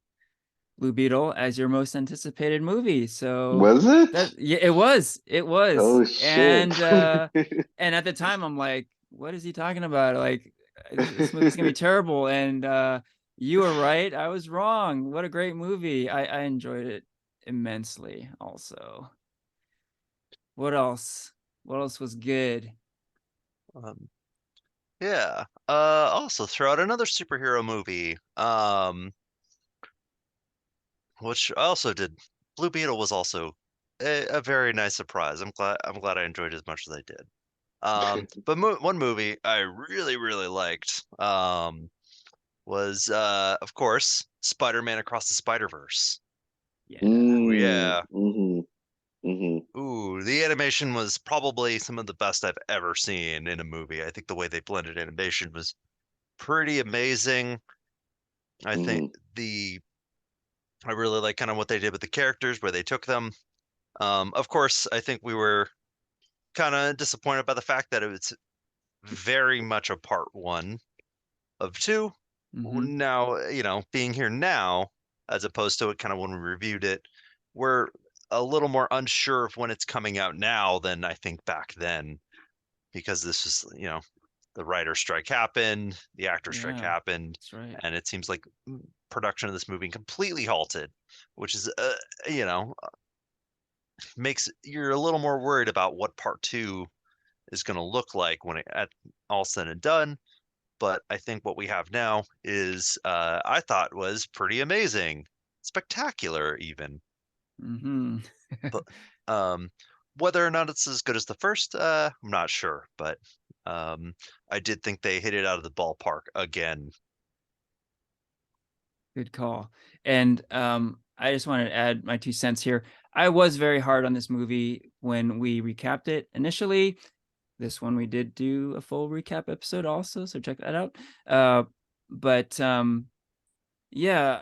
Blue Beetle as your most anticipated movie. So
Was it?
yeah, it was.
Oh shit.
And and at the time I'm like, what is he talking about? Like this movie's gonna be terrible. And you were right. I was wrong. What a great movie. I enjoyed it immensely also. What else? What else was good?
Um, yeah. Also throw out another superhero movie. Which I also did. Blue Beetle was also a very nice surprise. I'm glad I enjoyed it as much as I did. But one movie I really really liked was of course Spider-Man Across the Spider-Verse.
Yeah.
Oh yeah.
Mm-hmm.
Ooh, the animation was probably some of the best I've ever seen in a movie. I think the way they blended animation was pretty amazing. I think
Mm-hmm.
the I really like kind of what they did with the characters, where they took them. Of course, I think we were kind of disappointed by the fact that it was very much a part one of two.
Mm-hmm.
Now, being here now, as opposed to it kind of when we reviewed it, we're a little more unsure of when it's coming out now than I think back then, because this was, the writer strike happened, the actor strike
Yeah,
happened,
that's right.
and it seems like production of this movie completely halted, which is, you know, makes you're a little more worried about what part two is going to look like when it at all said and done. But I think what we have now is, I thought was pretty amazing, spectacular even.
Mm-hmm.
But um, whether or not it's as good as the first, I'm not sure. But I did think they hit it out of the ballpark again.
Good call. And I just wanted to add my 2 cents here. I was very hard on this movie when we recapped it initially. This one we did do a full recap episode also, so check that out. But yeah,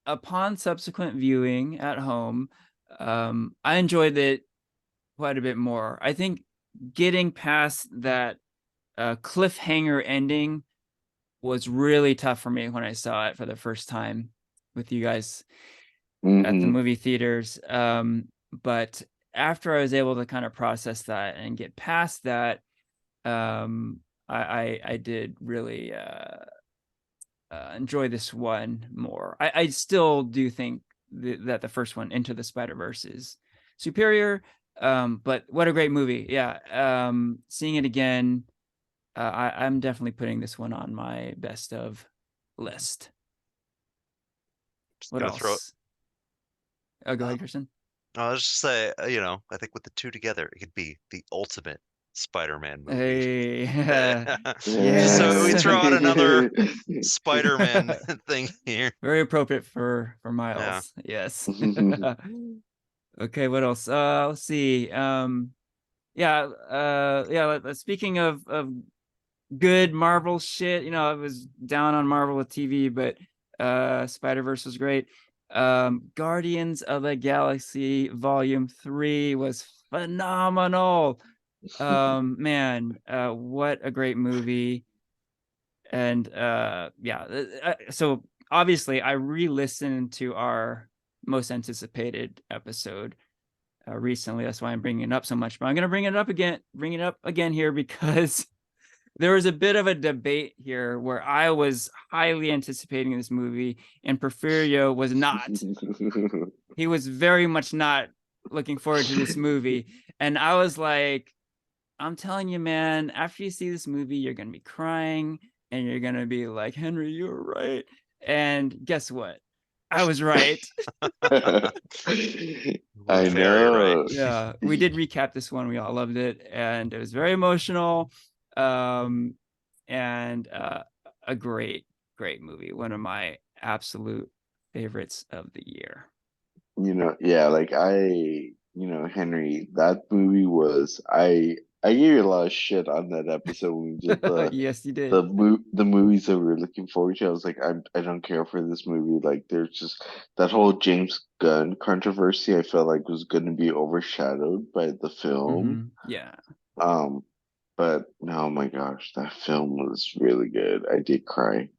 upon subsequent viewing at home, I enjoyed it quite a bit more. I think getting past that cliffhanger ending was really tough for me when I saw it for the first time with you guys at the
Mm-hmm.
movie theaters. But after I was able to kind of process that and get past that, I did really enjoy this one more. I still do think that the first one, Into the Spider-Verse, is superior. But what a great movie. Yeah. Seeing it again, I'm definitely putting this one on my best of list.
Just
What
gonna throw.
else? Oh, go ahead,
Um,
Kristen.
I was just say, I think with the two together, it could be the ultimate Spider-Man movie.
Hey,
So we
yes.
throw out another Spider-Man thing here.
Very appropriate for
Yeah.
Miles. Yes. Okay, what else? Let's see. Speaking of good Marvel shit, I was down on Marvel with TV, but Spider-Verse was great. Guardians of the Galaxy Volume 3 was phenomenal. Man, what a great movie. And so obviously I re-listened to our most anticipated episode recently. That's why I'm bringing it up so much, but I'm going to bring it up again here because there was a bit of a debate here where I was highly anticipating this movie and Porfirio was not. He was very much not looking forward to this movie. And I was like, I'm telling you, man, after you see this movie, you're going to be crying and you're going to be like, Henry, you were right. And guess what? I was right.
I
Very right.
know.
Yeah, we did recap this one. We all loved it. And it was very emotional. And a great, great movie. One of my absolute favorites of the year.
Yeah, like Henry, that movie was I gave you a lot of shit on that episode when we did
Yes, you did.
the movies that we were looking forward to. I was like, I don't care for this movie. Like, there's just that whole James Gunn controversy. I felt like was going to be overshadowed by the film.
Yeah.
But oh my gosh, that film was really good. I did cry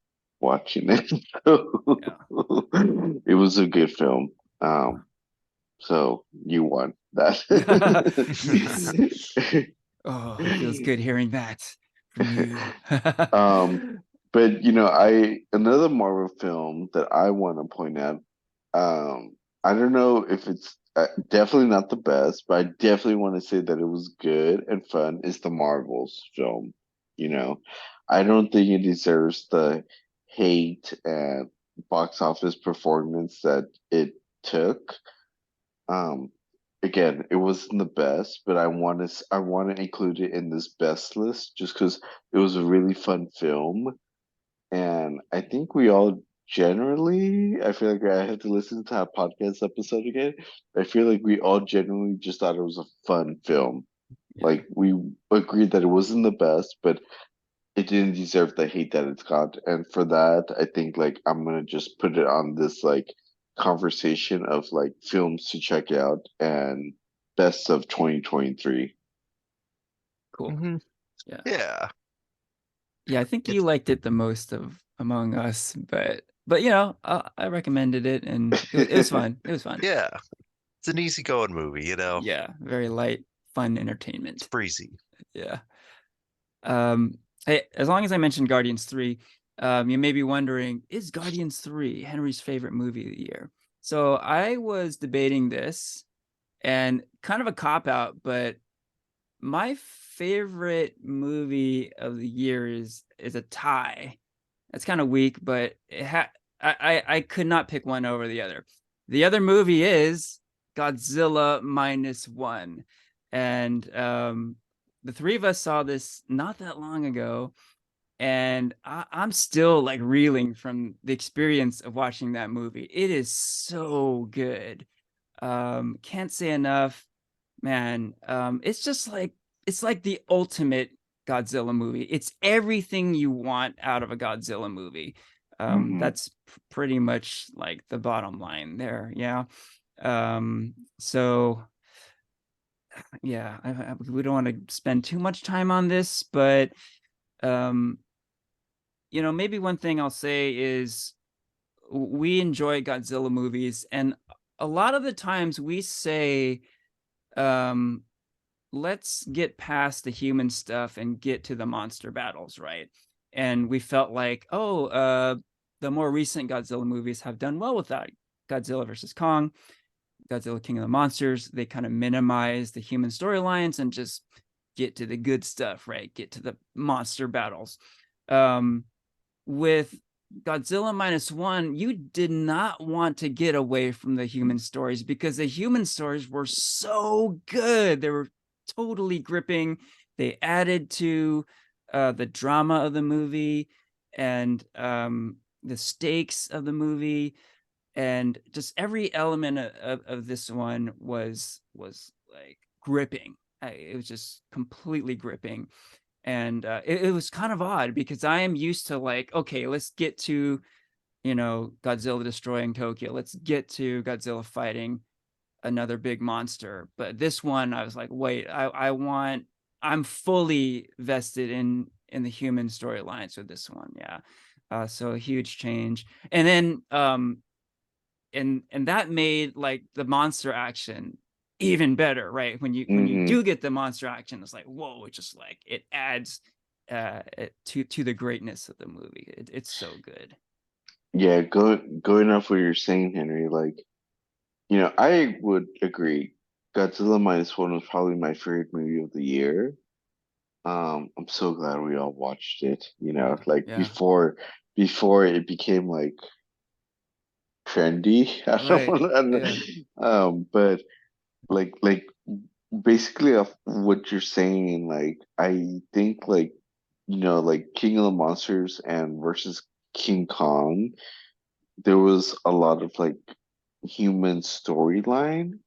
watching it. It was a good film. So you won that.
Yes. Oh, it feels good hearing that from you.
But another Marvel film that I want to point out. I don't know if it's definitely not the best, but I definitely want to say that it was good and fun. Is the Marvels film? I don't think it deserves the hate and box office performance that it took. Um, Again, it wasn't the best, but I want to include it in this best list just because it was a really fun film, and I think we all generally, I feel like I have to listen to our podcast episode again. I feel like we all generally just thought it was a fun film.
Yeah.
Like we agreed that it wasn't the best, but it didn't deserve the hate that it's got. And for that, I think like I'm gonna just put it on this like conversation of like films to check out and best of 2023.
Cool.
Mhm.
Yeah.
Yeah.
Yeah, I think
It's
you liked it the most of among us, but I recommended it and it was fun. It was fun.
yeah. It's an easygoing movie,
Yeah, very light, fun
It's
entertainment.
breezy.
Yeah. Hey, as long as I mentioned Guardians 3, you may be wondering, is Guardians 3 Henry's favorite movie of the year? So I was debating this and kind of a cop-out, but my favorite movie of the year is a tie. That's kind of weak, but I could not pick one over the other. The other movie is Godzilla -1. And the three of us saw this not that long ago. And I'm still like reeling from the experience of watching that movie. It is so good. Can't say enough, man. It's like the ultimate Godzilla movie. It's everything you want out of a Godzilla movie. That's pretty much like the bottom line there. Yeah. So yeah, we don't want to spend too much time on this, but maybe one thing I'll say is we enjoy Godzilla movies, and a lot of the times we say, let's get past the human stuff and get to the monster battles, right? And we felt like, the more recent Godzilla movies have done well with that. Godzilla versus Kong, Godzilla King of the Monsters, they kind of minimize the human storylines and just get to the good stuff, right? Get to the monster battles. With Godzilla -1, you did not want to get away from the human stories because the human stories were so good. They were totally gripping. They added to the drama of the movie and the stakes of the movie, and just every element of this one was like gripping. It was just completely gripping. And it was kind of odd because I am used to like, okay, let's get to Godzilla destroying Tokyo, let's get to Godzilla fighting another big monster. But this one I was like, wait, I want I'm fully vested in the human storylines with this one. Yeah. So a huge change. And then and that made like the monster action even better, right? When you
Mm-hmm.
do get the monster action, it's like, whoa, it just like it adds to the greatness of the movie. It's so good.
Yeah, going off what you're saying, Henry, like, I would agree. Godzilla Minus One was probably my favorite movie of the year. I'm so glad we all watched it, like
Yeah.
before it became like trendy.
Right.
I don't
Yeah.
know. But like basically of what you're saying, like I think like like King of the Monsters and versus King Kong, there was a lot of like human storyline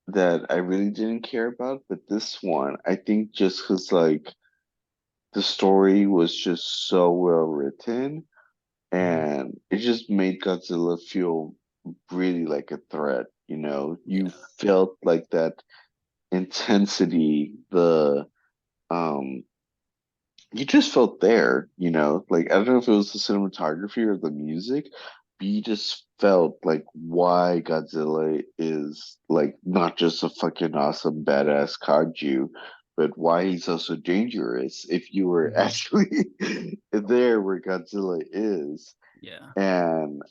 that I really didn't care about, but this one, I think just because like the story was just so well written and it just made Godzilla feel really like a threat, you
Yeah.
felt like that intensity, the um you just felt there, like I don't know if it was the cinematography or the music, but you just felt like why Godzilla is like not just a fucking awesome badass kaiju, but why he's also dangerous if you were
Mhm.
actually there where Godzilla is.
Yeah.
And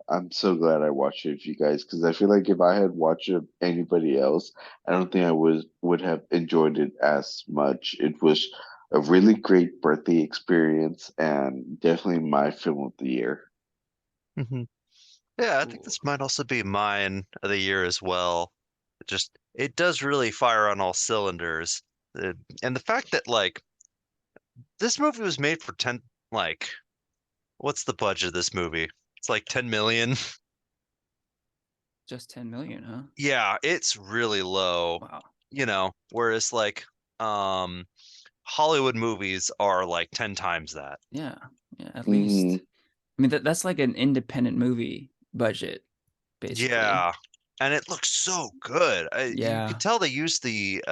I'm so glad I watched it with you guys because I feel like if I had watched it with anybody else, I don't think I would have enjoyed it as much. It was a really great birthday experience and definitely my film of the year.
Mhm. Yeah, I think this might also be mine of the year as well. It does really fire on all cylinders. Uh, and the fact that like this movie was made for 10, like, what's the budget of this movie? It's like 10 million.
Just 10 million, huh?
Yeah, it's really low,
Wow.
whereas like um Hollywood movies are like 10 times that.
Yeah. Yeah, at
Hmm.
least. I mean that's like an independent movie budget, basically.
Yeah. And it looks so good. You could
Yeah.
tell they used the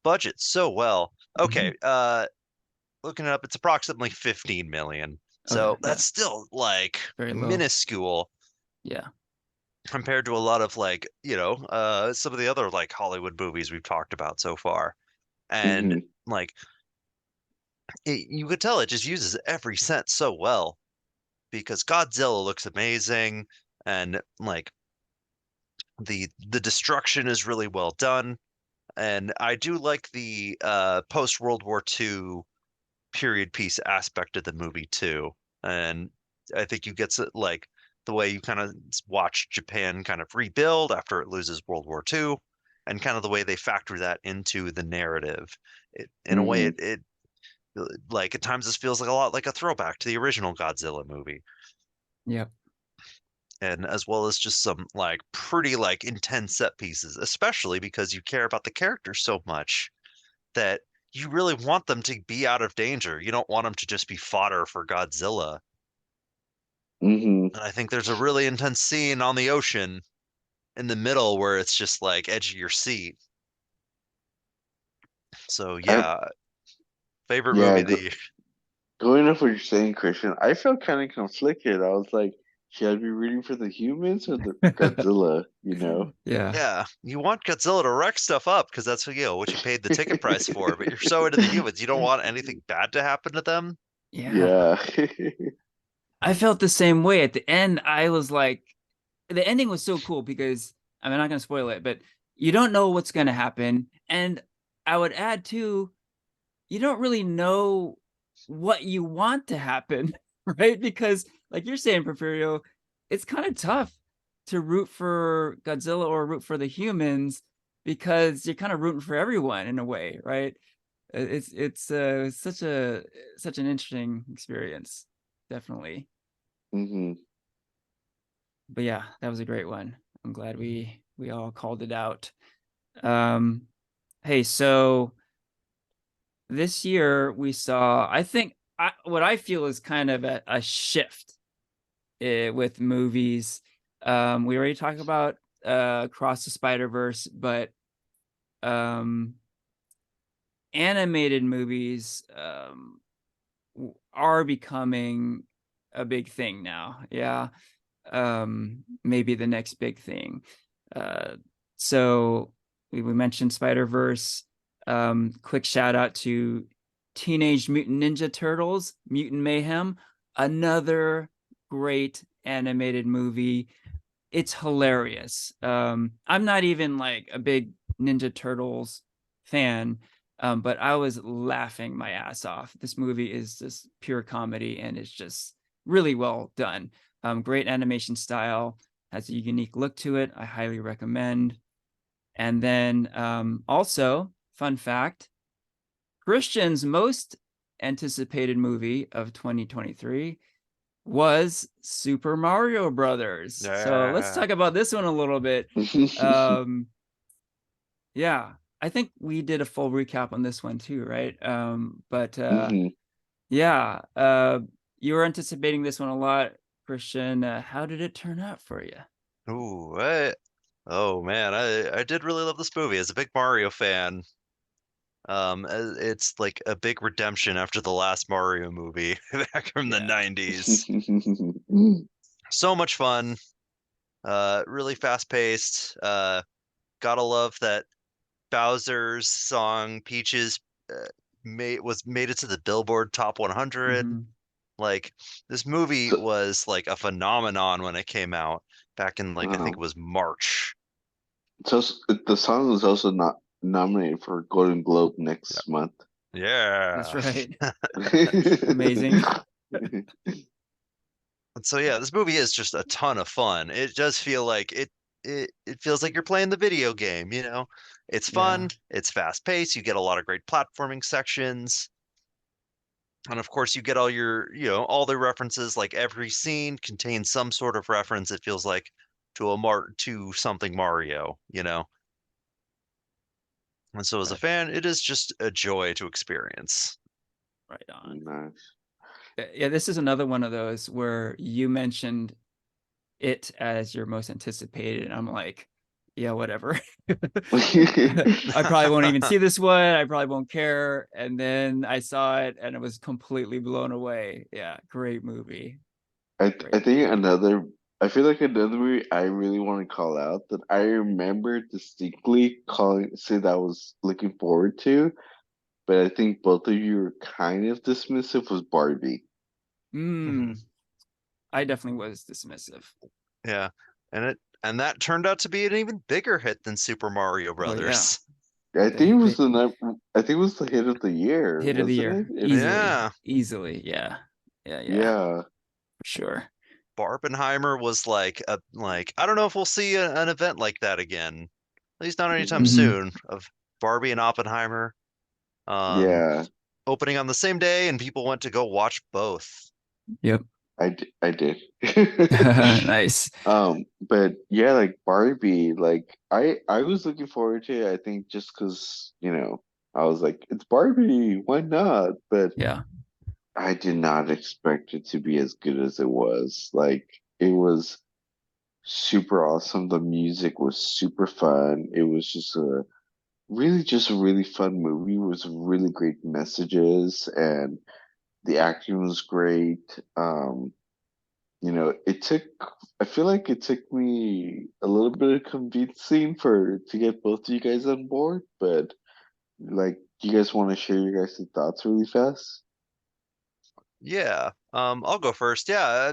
budget so well.
Mhm.
Okay, looking it up, it's approximately 15 million.
Okay.
So
Yeah.
that's still like
Very low.
minuscule
Yeah.
compared to a lot of like, some of the other like Hollywood movies we've talked about so far. And
Hmm.
like you could tell it just uses every cent so well because Godzilla looks amazing and like the destruction is really well done. And I do like the post World War II period piece aspect of the movie too. And I think you get like the way you kind of watch Japan kind of rebuild after it loses World War II, and kind of the way they factor that into the narrative. In a way,
Hmm.
it like at times this feels like a lot like a throwback to the original Godzilla movie,
Yep.
and as well as just some like pretty like intense set pieces, especially because you care about the characters so much that you really want them to be out of danger. You don't want them to just be fodder for Godzilla.
Hmm.
And I think there's a really intense scene on the ocean in the middle where it's just like edge of your seat. So
I
yeah, favorite movie
yeah,
of the year.
going off what you're saying, Christian, I felt kind of conflicted. I was like, should I be rooting for the humans or the Godzilla,
Yeah.
Yeah, you want Godzilla to wreck stuff up because that's what you paid the ticket price for, but you're so into the humans, you don't want anything bad to happen to them.
Yeah.
Yeah.
I felt the same way at the end. I was like, the ending was so cool because I'm not gonna spoil it, but you don't know what's gonna happen. And I would add too, you don't really know what you want to happen, right? Because like you're saying, Porfirio, it's kind of tough to root for Godzilla or root for the humans because you're kind of rooting for everyone in a way, right? It's such an interesting experience, definitely.
Hmm.
But yeah, that was a great one. I'm glad we all called it out. Um, hey, so this year we saw, I think, what I feel is kind of a shift with movies. We already talked about Across the Spider Verse, but animated movies are becoming a big thing now. Yeah. Maybe the next big thing. So we mentioned Spider-Verse. Quick shout out to Teenage Mutant Ninja Turtles, Mutant Mayhem, another great animated movie. It's hilarious. I'm not even like a big Ninja Turtles fan, but I was laughing my ass off. This movie is just pure comedy and it's just really well done. Great animation style, has a unique look to it. I highly recommend. And then also, fun fact, Christian's most anticipated movie of 2023 was Super Mario Brothers. So let's
Yeah.
talk about this one a little bit. Yeah, I think we did a full recap on this one too, right? But
Mhm.
yeah, you were anticipating this one a lot, Christian. How did it turn out for you?
Ooh, oh man, I did really love this movie. As a big Mario fan, it's like a big redemption after the last Mario movie back from the
Yeah.
90s. So much fun, really fast paced. Gotta love that Bowser's song Peaches made it to the Billboard Top 100.
Mhm.
Like this movie
So,
was like a phenomenon when it came out back in like I think it
um,
was March.
the song is also not nominated for Golden Globe next month.
That's
Yeah.
right. Amazing.
And so yeah, this movie is just a ton of fun. It does feel like it feels like you're playing the video game, you know? It's
Yeah.
fun, it's fast paced, you get a lot of great platforming sections. And of course you get all your, all the references, like every scene contains some sort of reference, it feels like, to something Mario, you know? And so as a
Right,
fan, it is just a joy to experience.
right on.
Nice.
Yeah, this is another one of those where you mentioned it as your most anticipated, and I'm like, yeah, whatever. I probably won't even see this one. I probably won't care. And then I saw it and it was completely blown away. Yeah, great movie. Great
I think
movie.
I feel like another movie I really want to call out that I remember distinctly say that I was looking forward to, but I think both of you were kind of dismissive was Barbie.
Mm, I definitely was dismissive.
Yeah. And that turned out to be an even bigger hit than Super Mario
Oh yeah.
Brothers.
I think
They
it was
they
I think it was the hit of the year,
hit of the
wasn't it?
year. Easily.
Yeah.
Easily. Yeah. Yeah, yeah.
Yeah.
For sure.
Barbenheimer was like I don't know if we'll see an event like that again. At least not anytime
Hmm.
Hmm.
soon of Barbie and Oppenheimer um
Yeah,
opening on the same day and people went to go watch both.
Yep.
I did.
Nice.
But yeah, like Barbie, like I was looking forward to it, I think just because, I was like, it's Barbie, why not? But
Yeah.
I did not expect it to be as good as it was. Like it was super awesome. The music was super fun. It was just a really fun movie with really great messages and the acting was great. It took, I feel like it took me a little bit of convincing to get both of you guys on board, but like, you guys want to share your guys' thoughts really fast?
Yeah. I'll go first. Yeah,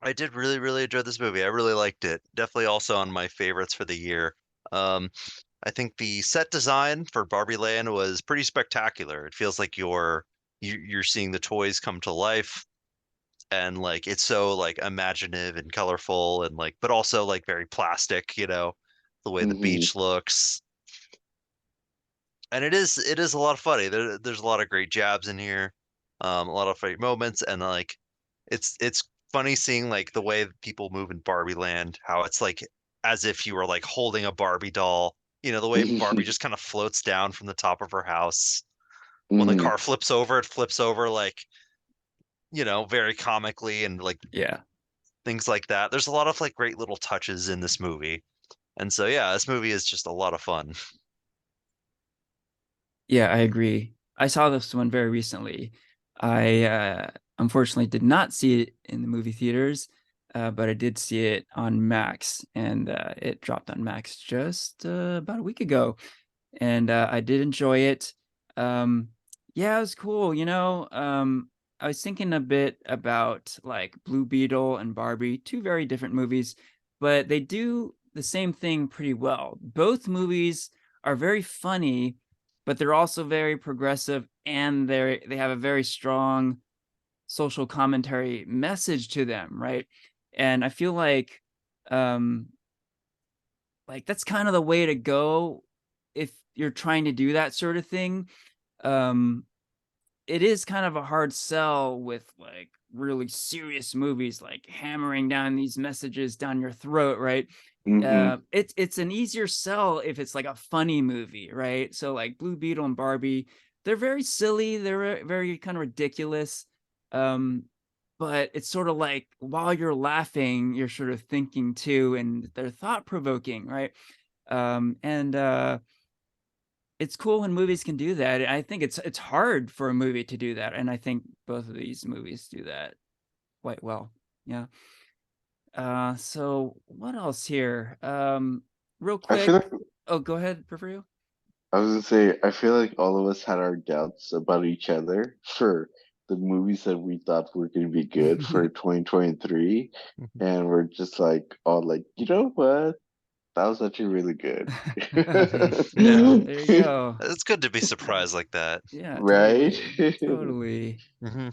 I did really, really enjoy this movie. I really liked it. Definitely also on my favorites for the year. Um, I think the set design for Barbie Land was pretty spectacular. It feels like you're seeing the toys come to life and like it's so like imaginative and colorful and like but also like very plastic, the way the
Mm-hmm.
beach looks. And it is a lot of funny. There's a lot of great jabs in here. A lot of funny moments and like it's funny seeing like the way people move in Barbie Land, how it's like as if you were like holding a Barbie doll. The way Barbie just kind of floats down from the top of her house. When the
Mm-hmm.
car flips over, it flips over like, very comically and like
Yeah.
things like that. There's a lot of like great little touches in this movie. And so yeah, this movie is just a lot of fun.
Yeah, I agree. I saw this one very recently. I unfortunately did not see it in the movie theaters, but I did see it on Max, and it dropped on Max just about a week ago, and I did enjoy it. Yeah, it was cool. I was thinking a bit about like Blue Beetle and Barbie, two very different movies, but they do the same thing pretty well. Both movies are very funny, but they're also very progressive, and they have a very strong social commentary message to them, right? And I feel um like that's kind of the way to go if you're trying to do that sort of thing. um it is kind of a hard sell with like really serious movies like hammering down these messages down your throat, right?
Hmm.
It's an easier sell if it's like a funny movie, right? So like Blue Beetle and Barbie, they're very silly, they're very kind of ridiculous. um but it's sort of like while you're laughing, you're sort of thinking too, and they're thought provoking, right? And it's cool when movies can do that. I think it's hard for a movie to do that, and I think both of these movies do that quite well. Yeah. So what else here? Real
I feel
quick.
like
Oh, go ahead, Porfirio.
I was gonna say I feel like all of us had our doubts about each other for the movies that we thought were gonna be good for 2023,
Mhm.
and we're just like all like, you know what? That was actually really good.
There you go.
It's good to be surprised like that.
Yeah,
Right?
totally. Totally.
Hmm.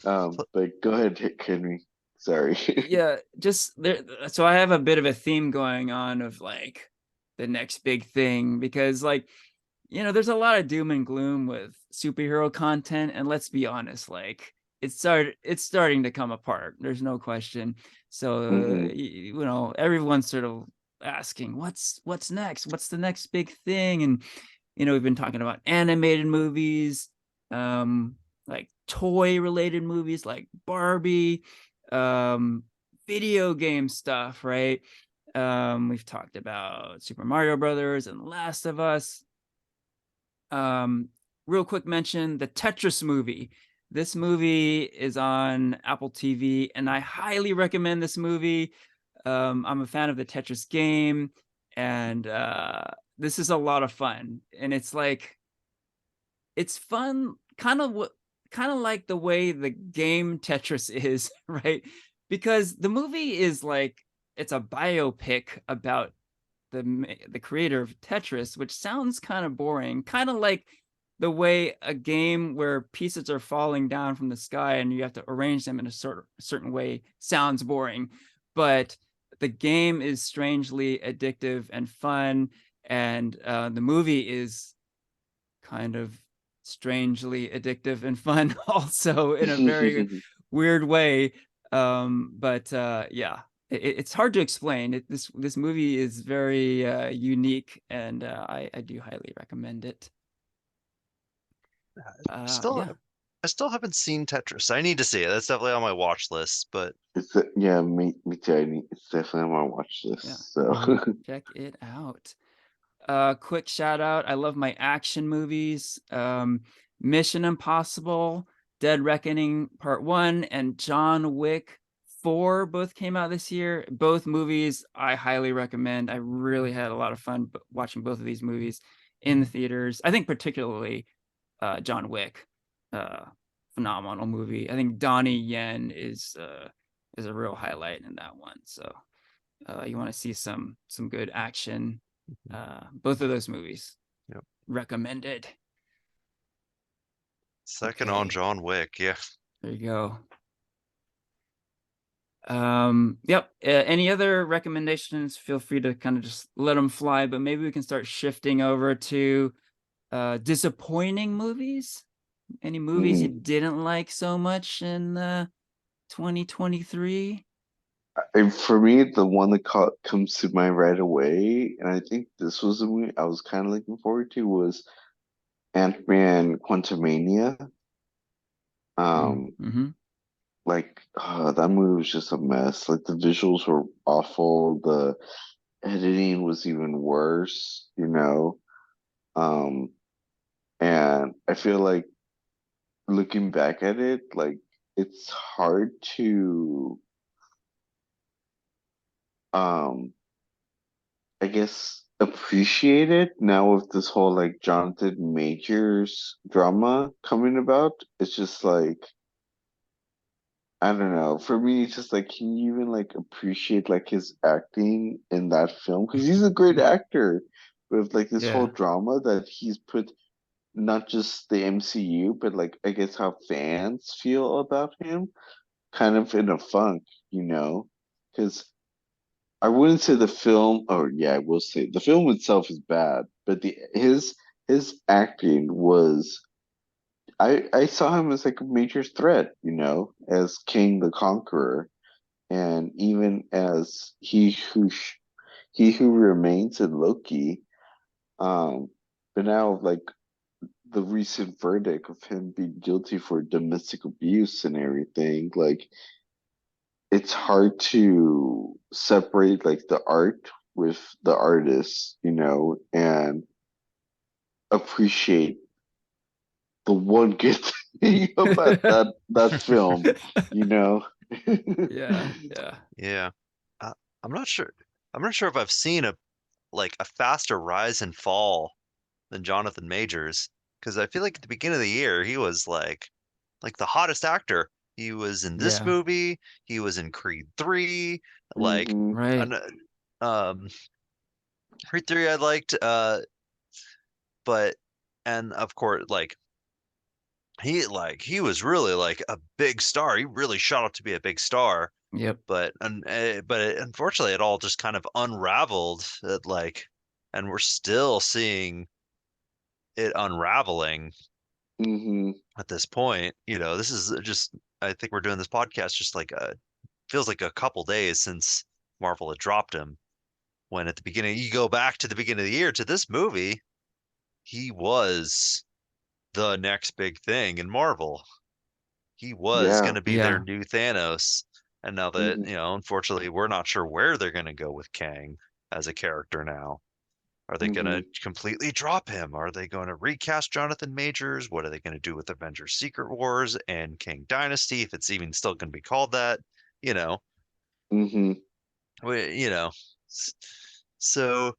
But go ahead, Henry. Sorry.
Yeah, just there. So I have a bit of a theme going on of like the next big thing, because like, there's a lot of doom and gloom with superhero content, and let's be honest, like it's starting to come apart. There's no question. So
Hmm.
everyone's sort of asking, what's next? What's the next big thing? And we've been talking about animated movies, um, like toy related movies like Barbie, um, video game stuff, right? We've talked about Super Mario Brothers and Last of Us. um Real quick mention the Tetris movie. This movie is on Apple TV, and I highly recommend this movie. I'm a fan of the Tetris game, and this is a lot of fun. And it's fun, kind of like the way the game Tetris is, right? Because the movie is like, it's a biopic about the creator of Tetris, which sounds kind of boring, kind of like the way a game where pieces are falling down from the sky and you have to arrange them in a certain way sounds boring. But the game is strangely addictive and fun, and the movie is kind of strangely addictive and fun also, in a very weird way. But yeah, it's hard to explain. This movie is very unique, and I do highly recommend it.
Still,
Yeah.
I still haven't seen Tetris. I need to see it. That's definitely on my watch list. But
Yeah, me too. It's definitely on my watch
Yeah,
list. So
check it out. Quick shout out, I love my action movies. Mission Impossible, Dead Reckoning Part 1, and John Wick 4 both came out this year. Both movies I highly recommend. I really had a lot of fun watching both of these movies in the theaters. I think particularly John Wick, uh, phenomenal movie. I think Donnie Yen is a real highlight in that one. So you want to see some good action, both of those movies
yep.
recommended.
Second on
Okay,
John Wick. Yeah.
there you go. Yep. Any other recommendations? Feel free to kind of just let them fly, but maybe we can start shifting over to disappointing movies. Any movies you
mhm.
didn't like so much in 2023?
And for me, the one that comes to mind right away, and I think this was the movie I was kind of looking forward to, was Ant-Man Quantumania. Um,
Mm-hmm.
that movie was just a mess. Like the visuals were awful. The editing was even worse. Um, And I feel like looking back at it, like it's hard to um I guess appreciate it now with this whole like Jonathan Majors drama coming about. It's just like I don't know. For me, it's just like can you even like appreciate like his acting in that film? Because he's a great actor with like this whole
Yeah.
drama that he's put not just the MCU, but like I guess how fans feel about him, kind of in a funk, you know? Because I wouldn't say the film, or yeah, I will say the film itself is bad, but the his acting was I saw him as like a major threat, you know, as King the Conqueror, and even as he who remains in Loki. Um, but now like the recent verdict of him being guilty for domestic abuse and everything, like it's hard to separate like the art with the artist, you know, and appreciate the one good thing about that film, you know.
Yeah, yeah.
Yeah. Uh, I'm not sure. I'm not sure if I've seen a faster rise and fall than Jonathan Majors, because I feel like at the beginning of the year he was like the hottest actor. He was in this
Yeah.
movie. He was in Creed 3. Like,
Hmm.
Right.
and, Creed 3 I liked. But and of course, he was really like a big star. He really shot up to be a big star.
Yep.
Unfortunately, it all just kind of unraveled. And we're still seeing it unraveling
Hmm.
at this point. This is just, I think we're doing this podcast just feels like a couple days since Marvel had dropped him. When at the beginning, you go back to the beginning of the year to this movie, he was the next big thing in Marvel. He was going
Yeah.
to be their
Yeah.
new Thanos. And now that,
Hmm.
unfortunately, we're not sure where they're going to go with Kang as a character now. Are they going to
Hmm.
completely drop him? Are they going to recast Jonathan Majors? What are they going to do with Avengers Secret Wars and Kang Dynasty, if it's even still going to be called that? You know,
Hmm.
we, you know. S- So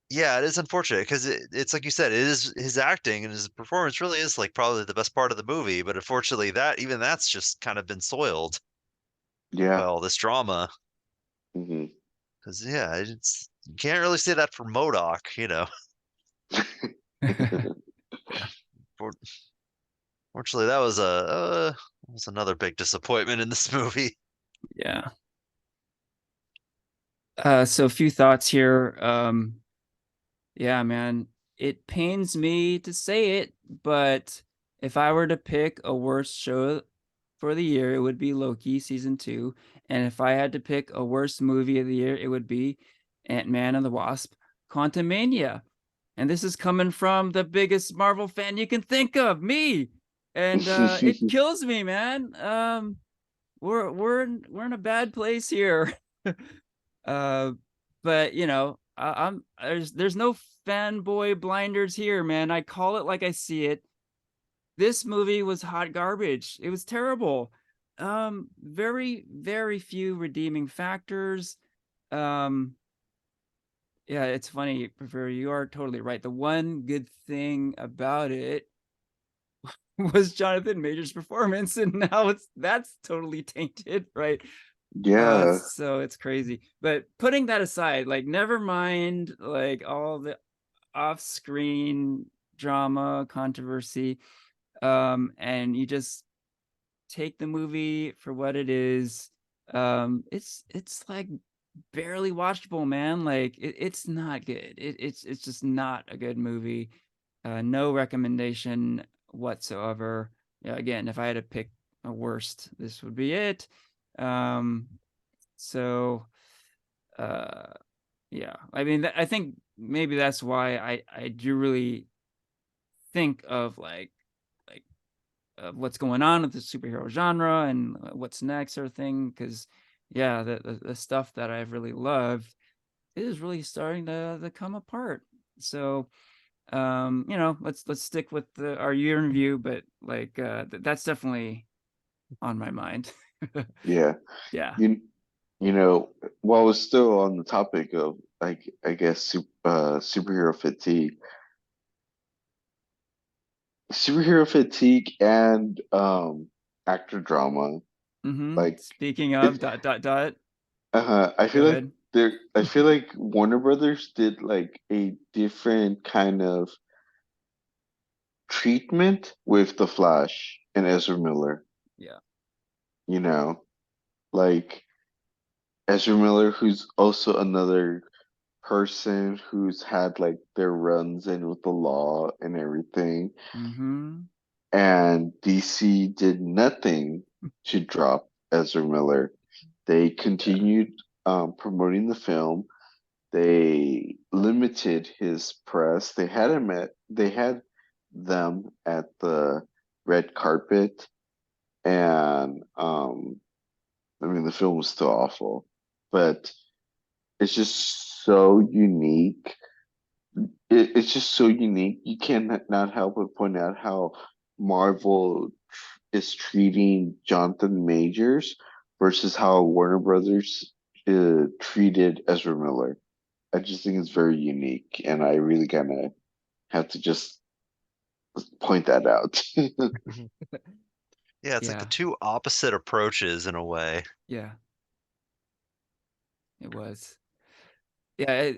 yeah, it is unfortunate because it's like you said, it is his acting and his performance really is like probably the best part of the movie. But unfortunately, that's just kind of been soiled by
Yeah.
all this drama.
Hmm.
Because yeah, it's you can't really say that for MODOK. Yeah, for, fortunately, that was another big disappointment in this movie.
Yeah. So a few thoughts here. Yeah, man, it pains me to say it, but if I were to pick a worst show for the year, it would be Loki season 2, and if I had to pick a worst movie of the year, it would be Ant-Man and the Wasp: Quantumania. And this is coming from the biggest Marvel fan you can think of, me. And it kills me, man. We're in a bad place here. uh, but I'm there's no fanboy blinders here, man. I call it like I see it. This movie was hot garbage. It was terrible. Very, very few redeeming factors. Um, yeah, it's funny, Prefer, you are totally right. The one good thing about it was Jonathan Major's performance, and now that's totally tainted, right?
Yeah.
So it's crazy. But putting that aside, like never mind like all the off-screen drama, controversy, and you just take the movie for what it is. It's like barely watchable, man. Like it's not good. It's just not a good movie. No recommendation whatsoever. Yeah, again, if I had to pick a worst, this would be it. Um, so uh yeah, I mean, I think maybe that's why I do really think of like what's going on with the superhero genre and what's next sort of thing, because yeah, the stuff that I've really loved is really starting to come apart. So you know, let's stick with our year in review, but like that's definitely on my mind.
Yeah.
Yeah.
You know, while we're still on the topic of like I guess superhero fatigue, and actor drama, like
Speaking of
it
dot.
I
Go
feel like
ahead.
I feel like Warner Brothers did like a different kind of treatment with The Flash and Ezra Miller,
Yeah.
you know, like Ezra Miller, who's also another person who's had like their runs in with the law and everything.
Mm-hmm.
And DC did nothing to drop Ezra Miller. They
Yeah.
continued promoting the film. They limited his press. They had them at the red carpet, and I mean the film was still awful, but it's just so unique. It's just so unique. You can't not help but point out how Marvel is treating Jonathan Majors versus how Warner Brothers treated Ezra Miller. I just think it's very unique, and I really kind of have to just point that out.
Yeah, it's like the
Yeah.
two opposite approaches in a way.
Yeah. It was. Yeah.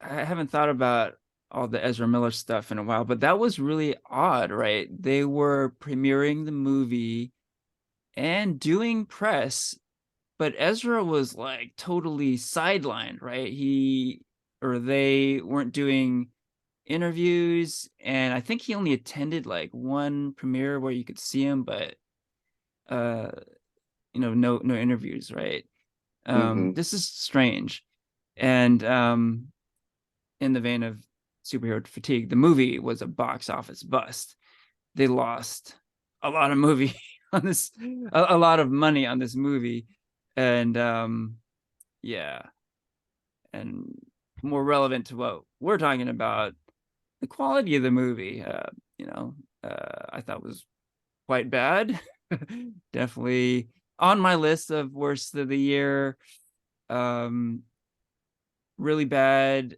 I haven't thought about all the Ezra Miller stuff in a while, but that was really odd, right? They were premiering the movie and doing press, but Ezra was like totally sidelined, right? They weren't doing interviews, and I think he only attended like one premiere where you could see him, but uh no interviews, right?
Hmm.
This is strange. And in the vein of superhero fatigue, the movie was a box office bust. They lost a lot of movie on this, a lot of money on this movie. And yeah, and more relevant to what we're talking about, the quality of the movie, you know, I thought was quite bad. Definitely on my list of worst of the year. Um, really bad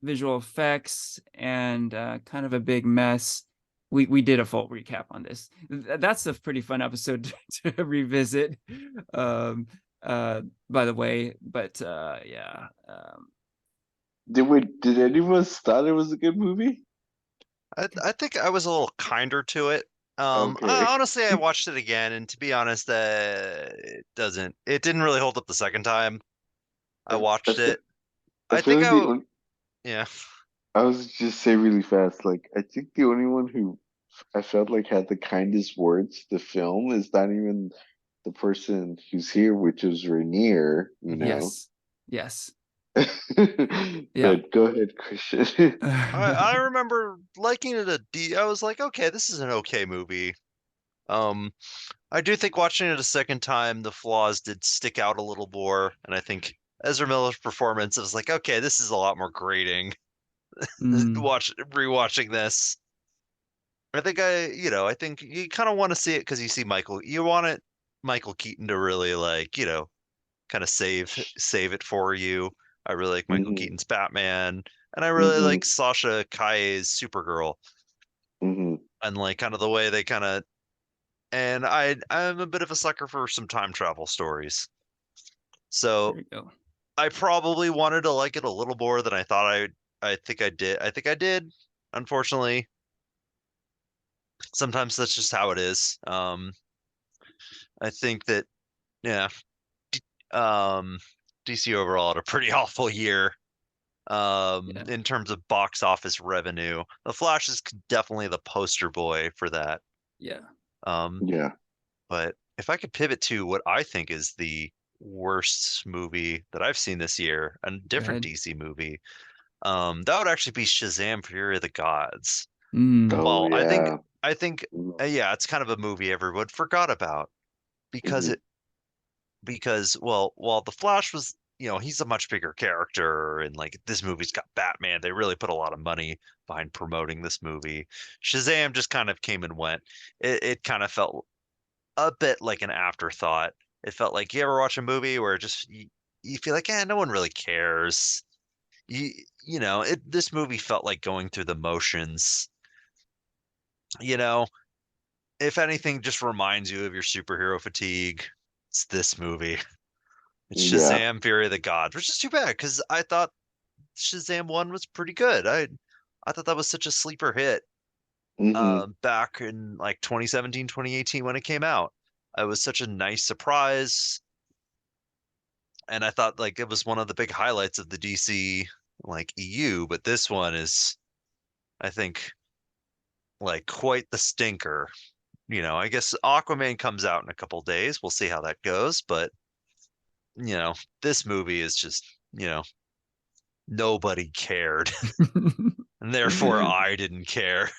visual effects and kind of a big mess. We did a full recap on this. That's a pretty fun episode to revisit. Um, by the way, but yeah.
Did anyone thought it was a good movie?
I think I was a little kinder to it.
Okay.
Honestly, I watched it again, and to be honest, it didn't really hold up the second time I
I
watched
feel,
it.
I
I
feel
think
like
yeah.
I was just say really fast, like I think the only one who I felt like had the kindest words to the film is not even the person who's here, which is Rainier, you know.
Yes. Yes. Yeah.
But go ahead, Christian.
I remember liking it I was like, okay, this is an okay movie. Um, I do think watching it a second time, the flaws did stick out a little more, and I think Ezra Miller's performance was like, okay, this is a lot more grating.
Mm,
Rewatching this. I think you kind of want to see it because you see you want Michael Keaton to really like, kind of save it for you. I really like Michael
Hmm.
Keaton's Batman, and I really
Hmm.
like Sasha Calle's Supergirl,
Hmm.
and like kind of the way they kind of. And I'm a bit of a sucker for some time travel stories,
there
so
you go.
I probably wanted to like it a little more than I thought I think I did. I think I did. Unfortunately, sometimes that's just how it is. I think that yeah, um, DC overall had a pretty awful year.
Yeah.
In terms of box office revenue. The Flash is definitely the poster boy for that.
Yeah.
Um,
Yeah.
but if I could pivot to what I think is the worst movie that I've seen this year, a
Go
different
ahead.
DC movie, that would actually be Shazam: Fury of the Gods.
Mm,
Oh
Well,
yeah.
I think, yeah, it's kind of a movie everyone forgot about because
Mm-hmm.
it because well, while the Flash was he's a much bigger character, and like this movie's got Batman. They really put a lot of money behind promoting this movie. Shazam just kind of came and went. It kind of felt a bit like an afterthought. It felt like, you ever watch a movie where just you feel like, no one really cares. You this movie felt like going through the motions. You know, if anything just reminds you of your superhero fatigue, it's this movie. It's
Yeah.
Shazam: Fury of the Gods, which is too bad because I thought Shazam 1 was pretty good. I thought that was such a sleeper hit
Hmm.
back in like 2017, 2018 when it came out. It was such a nice surprise, and I thought like it was one of the big highlights of the DC like EU, but this one is, I think, like quite the stinker. I guess Aquaman comes out in a couple days. We'll see how that goes, but this movie is just, nobody cared, and therefore I didn't care.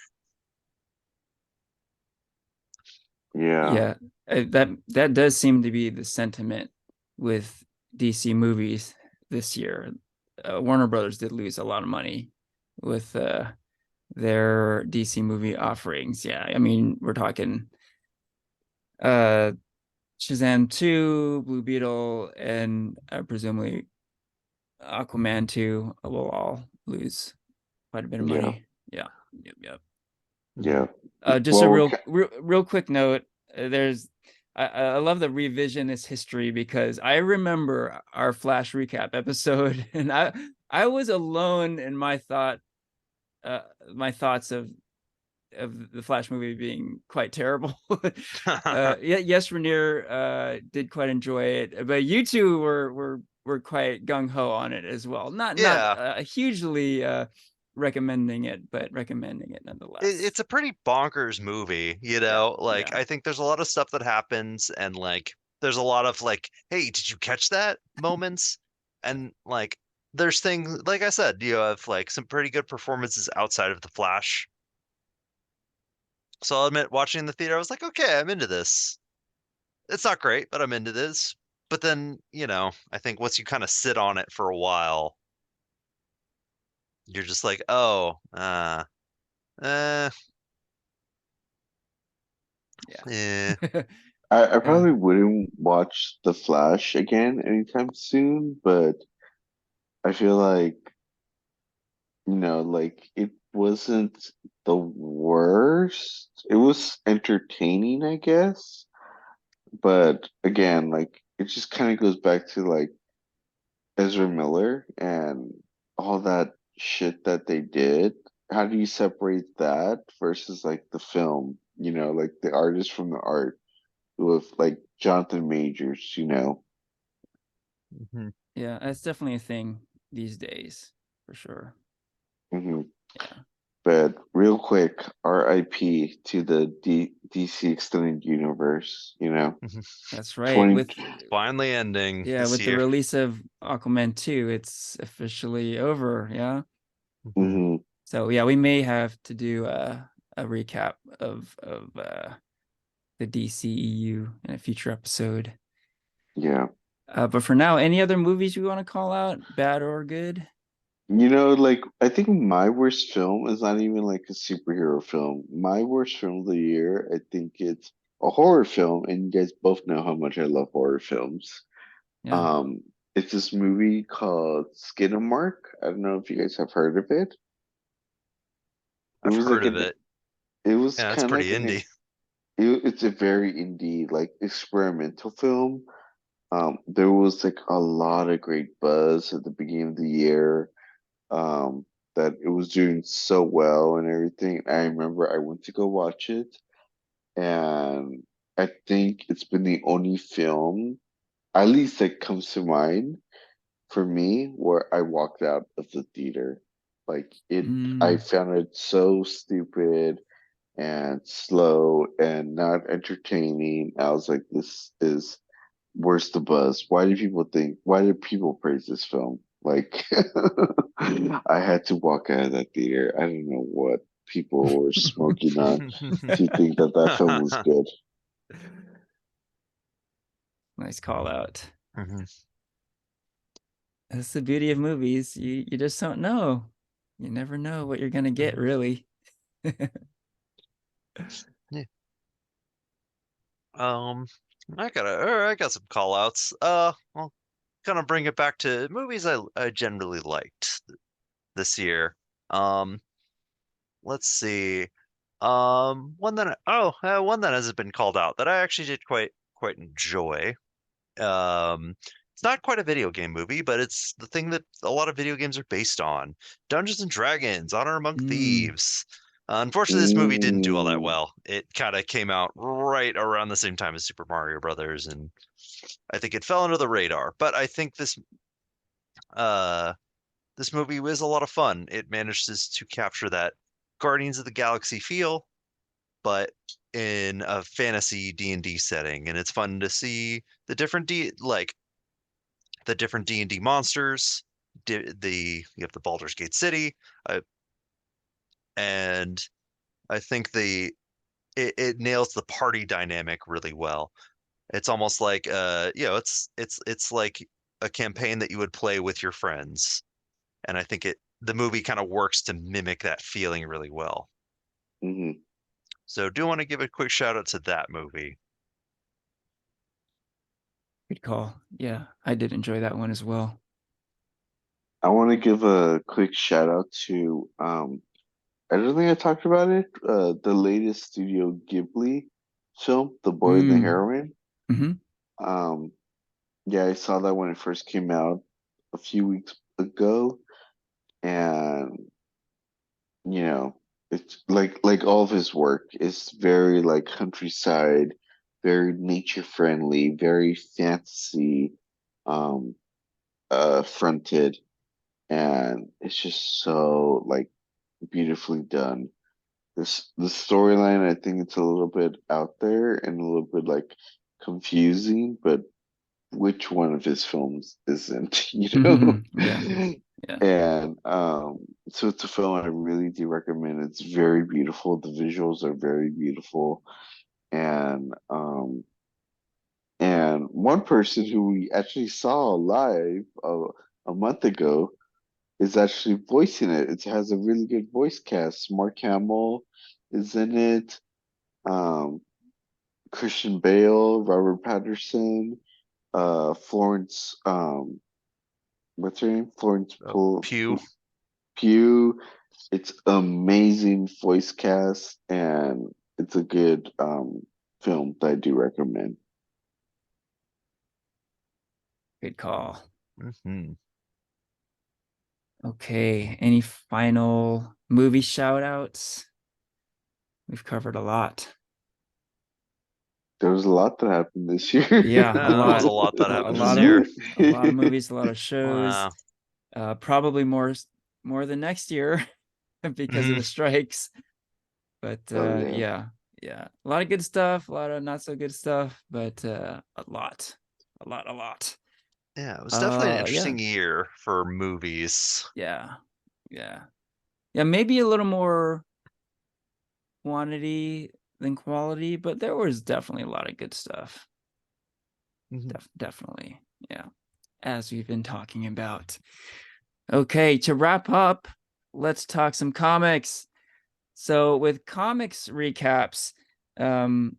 Yeah.
Yeah, that does seem to be the sentiment with DC movies this year. Warner Brothers did lose a lot of money with their DC movie offerings. Yeah, I mean, we're talking uh Shazam 2, Blue Beetle, and presumably Aquaman 2 will all lose quite a bit of
Yeah.
money. Yeah, yep.
Yeah.
Just a
Well,
real quick note. There's I love the revisionist history because I remember our Flash recap episode, and I was alone in my thoughts of the Flash movie being quite terrible. Yes, Rainier did quite enjoy it, but you two were quite gung ho on it as well. Not
Yeah,
hugely recommending it, but recommending it nonetheless.
it's a pretty bonkers movie,
Yeah,
like
yeah.
I think there's a lot of stuff that happens, and like there's a lot of like, hey, did you catch that moments? And like there's things, like I said, you have like some pretty good performances outside of the Flash. So I'll admit, watching in the theater, I was like, okay, I'm into this. It's not great, but I'm into this. But then, I think once you kind of sit on it for a while, you're just like, oh, eh, eh.
Yeah.
I
Yeah.
probably wouldn't watch The Flash again anytime soon, but I feel like, like it wasn't the worst. It was entertaining, I guess. But again, like it just kind of goes back to like Ezra Miller and all that shit that they did. How do you separate that versus like the film, like the artist from the art with like Jonathan Majors?
Mhm.
Yeah, that's definitely a thing these days, for sure.
Hmm.
Yeah.
But real quick, RIP to the DC Extended Universe.
That's right.
20.
With
Finally ending this
with the
year.
release of Aquaman 2, it's officially over. Yeah.
Mhm.
Hmm.
So yeah, we may have to do a recap of the DCEU in a future episode.
Yeah.
But for now, any other movies we want to call out, bad or good?
Like I think my worst film is not even like a superhero film. My worst film of the year, I think it's a horror film, and you guys both know how much I love horror films.
Yeah.
Um, it's this movie called Skinamark. I don't know if you guys have heard of it. It
I've
was like
heard of
an,
it.
it was
Yeah, it's
kind of
pretty
like
indie.
it's a very indie, like experimental film. There was like a lot of great buzz at the beginning of the year. um, that it was doing so well and everything. I remember I went to go watch it, and I think it's been the only film, at least that comes to mind for me, where I walked out of the theater. Like I
Mm,
found it so stupid and slow and not entertaining. I was like, this is where's the buzz? Why did people praise this film? Like, I had to walk out of that theater. I don't know what people were smoking on to think that that film was good.
nice call out.
Mhm.
That's the beauty of movies. You just don't know. You never know what you're gonna get,
Mhm.
really.
Um, I got some call outs. I'll kind of bring it back to movies I generally liked this year. Um, let's see. One that hasn't been called out that I actually did quite enjoy. It's not quite a video game movie, but it's the thing that a lot of video games are based on. Dungeons and Dragons: Honor Among
Mm,
Thieves. Unfortunately, this movie didn't do all that
Mm,
well. It kind of came out right around the same time as Super Mario Brothers, and I think it fell under the radar. But I think uh this movie was a lot of fun. It manages to capture that Guardians of the Galaxy feel, but in a fantasy D&D setting, and it's fun to see the different D&D monsters. You have the Baldur's Gate City, and I think it nails the party dynamic really well. It's almost like it's like a campaign that you would play with your friends, and I think the movie kind of works to mimic that feeling really well.
mhm.
So do want to give a quick shout out to that movie.
good call. Yeah, I did enjoy that one as well.
I want to give a quick shout out to I don't think I talked about it. The latest Studio Ghibli film, The Boy and the
Mm,
Heroine.
hmm.
Um, yeah, I saw that when it first came out a few weeks ago, and you know, it's like all of his work is very like countryside, very nature friendly, very fantasy, um, fronted, and it's just so like beautifully done. The storyline, I think it's a little bit out there and a little bit like confusing, but which one of his films isn't, you know?
Yeah, yeah.
And so it's a film I really do recommend. It's very beautiful. The visuals are very beautiful. And one person who we actually saw live a month ago is actually voicing it. It has a really good voice cast. Mark Hamill is in it. Um, Christian Bale, Robert Patterson, Florence, what's her name? Florence
Pew.
Pugh. It's amazing voice cast, and it's a good film that I do recommend.
Good call.
Hmm.
Okay, any final movie shout outs? We've covered a lot.
There was a lot that happened this year.
Yeah, a
Yeah, that was a
lot.
lot that
A
happened this
lot of
year.
a lot of movies, a lot of shows.
Wow.
Probably more than next year because of
Mhm.
the strikes. But
Oh yeah.
yeah, yeah. A lot of good stuff, a lot of not so good stuff, but a lot. A lot, a lot.
Yeah, it was definitely an
Yeah,
interesting year for movies.
yeah, yeah. Yeah, maybe a little more quantity than quality, but there was definitely a lot of good stuff.
Mhm.
Definitely. Yeah. As we've been talking about. Okay, to wrap up, let's talk some comics. So with comics recaps, um,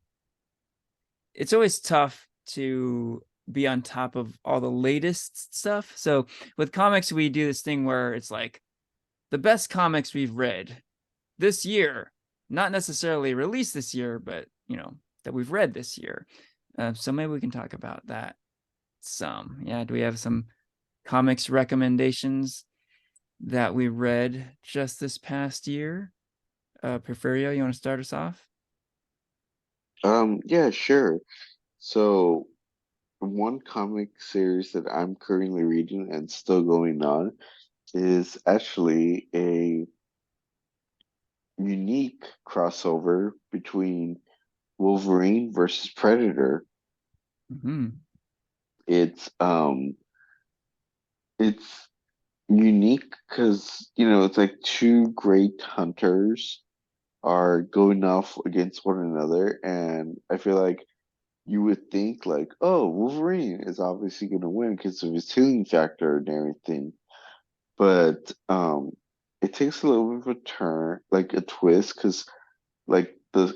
it's always tough to be on top of all the latest stuff. So with comics, we do this thing where it's like the best comics we've read this year, not necessarily released this year, but that we've read this year. So maybe we can talk about that some. Yeah, do we have some comics recommendations that we read just this past year? Porfirio, you want to start us off?
Yeah, sure. So one comic series that I'm currently reading and still going on is actually a unique crossover between Wolverine versus Predator.
Hmm.
It's it's unique because it's like two great hunters are going off against one another, and I feel like you would think like, oh, Wolverine is obviously gonna win because of his healing factor and everything. But it takes a little bit of a turn, like a twist, because like the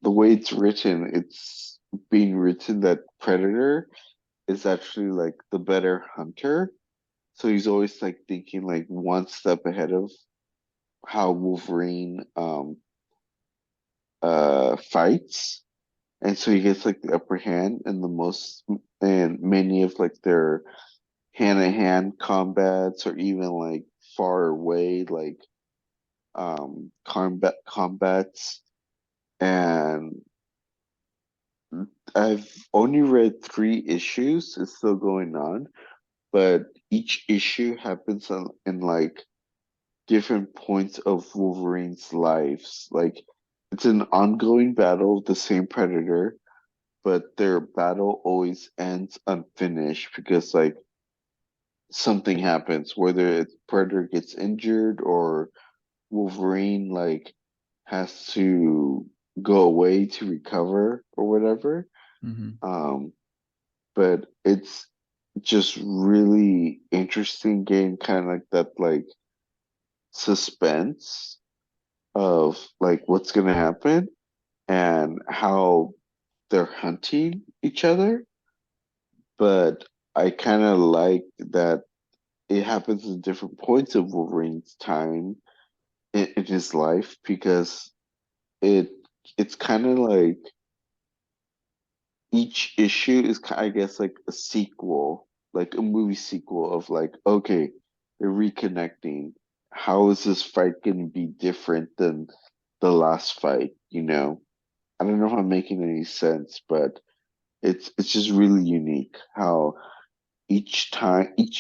way it's written, it's being written that Predator is actually like the better hunter. So he's always like thinking like one step ahead of how Wolverine fights. And so he gets like the upper hand and the most and many of like their hand to hand combats or even like far away like combats. And I've only read 3 issues. It's still going on, but each issue happens in like different points of Wolverine's lives. Like it's an ongoing battle with the same predator, but their battle always ends unfinished because like something happens, whether it's predator gets injured or Wolverine like has to go away to recover or whatever.
Hmm.
Um, but it's just really interesting game, kind of like that, like suspense of like what's gonna happen and how they're hunting each other. But I kind of like that it happens at different points of Wolverine's time in his life because it it's kind of like each issue is I guess like a sequel, like a movie sequel of like, okay, they're reconnecting. How is this fight going to be different than the last fight? I don't know if I'm making any sense, but it's just really unique how each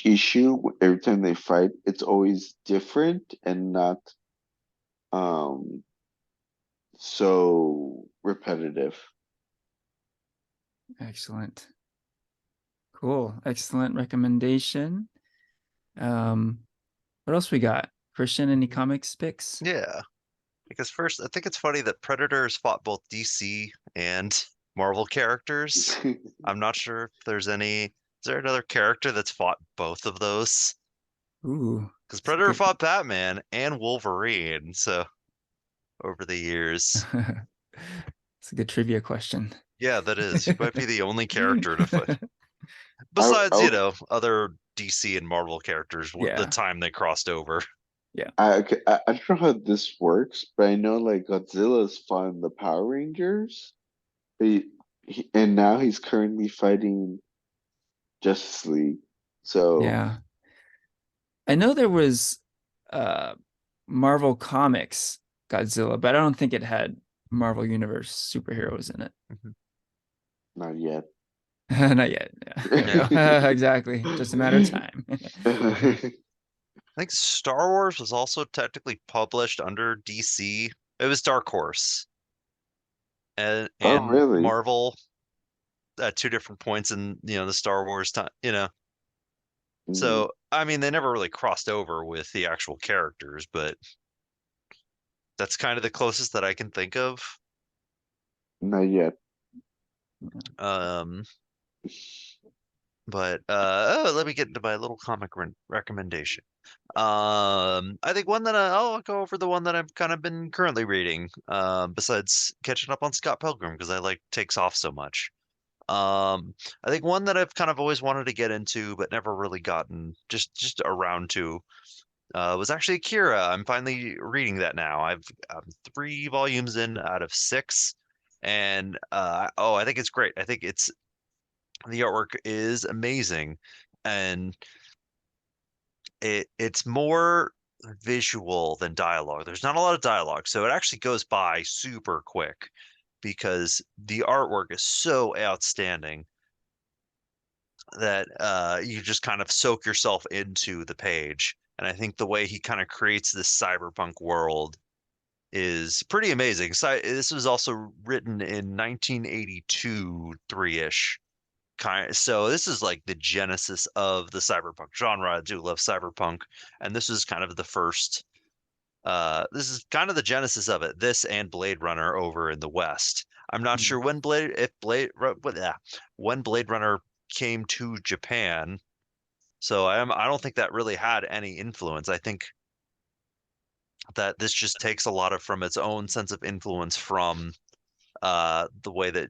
issue, every time they fight, it's always different and not um so repetitive.
Excellent. Cool. Excellent recommendation. Um, what else we got? Christian, any comics picks?
Yeah. Because first, I think it's funny that Predators fought both DC and Marvel characters. I'm not sure if is there another character that's fought both of those?
Ooh,
Because
it's a
Predator
good.
fought Batman and Wolverine, so over the years.
It's a good trivia question.
Yeah, that is. He might be the only character to fight.
I,
Besides,
I
other DC and Marvel characters, the
Yeah,
time they crossed over.
yeah.
I don't know how this works, but I know like Godzilla's fought the Power Rangers, but and now he's currently fighting Justice League. So
Yeah. I know there was uh Marvel Comics Godzilla, but I don't think it had Marvel Universe superheroes in it.
Mhm.
not yet.
Not yet.
Yeah.
Yeah. Exactly. Just a matter of time.
I think Star Wars was also technically published under DC. It was Dark Horse and
Oh, really?
Marvel at two different points in, the Star Wars time.
Mm,
So, I mean, they never really crossed over with the actual characters, but that's kind of the closest that I can think of.
not yet.
Um, but let me get into my little comic recommendation. I think one that I'll go over the one that I've kind of been currently reading, besides catching up on Scott Pilgrim because I like Takes Off so much. I think one that I've kind of always wanted to get into but never really gotten just around to was actually Akira. I'm finally reading that now. I'm 3 volumes in out of 6, and oh, I think it's great. I think the artwork is amazing, and it's more visual than dialogue. There's not a lot of dialogue, so it actually goes by super quick because the artwork is so outstanding that you just kind of soak yourself into the page. And I think the way he kind of creates this cyberpunk world is pretty amazing. So this was also written in 1982, 3-ish. So this is like the genesis of the cyberpunk genre. I do love cyberpunk, and this is kind of the first. This is kind of the genesis of it. This and Blade Runner over in the West. I'm not
Mm.
sure when when Blade Runner came to Japan. So I don't think that really had any influence. I think that this just takes a lot of from its own sense of influence from the way that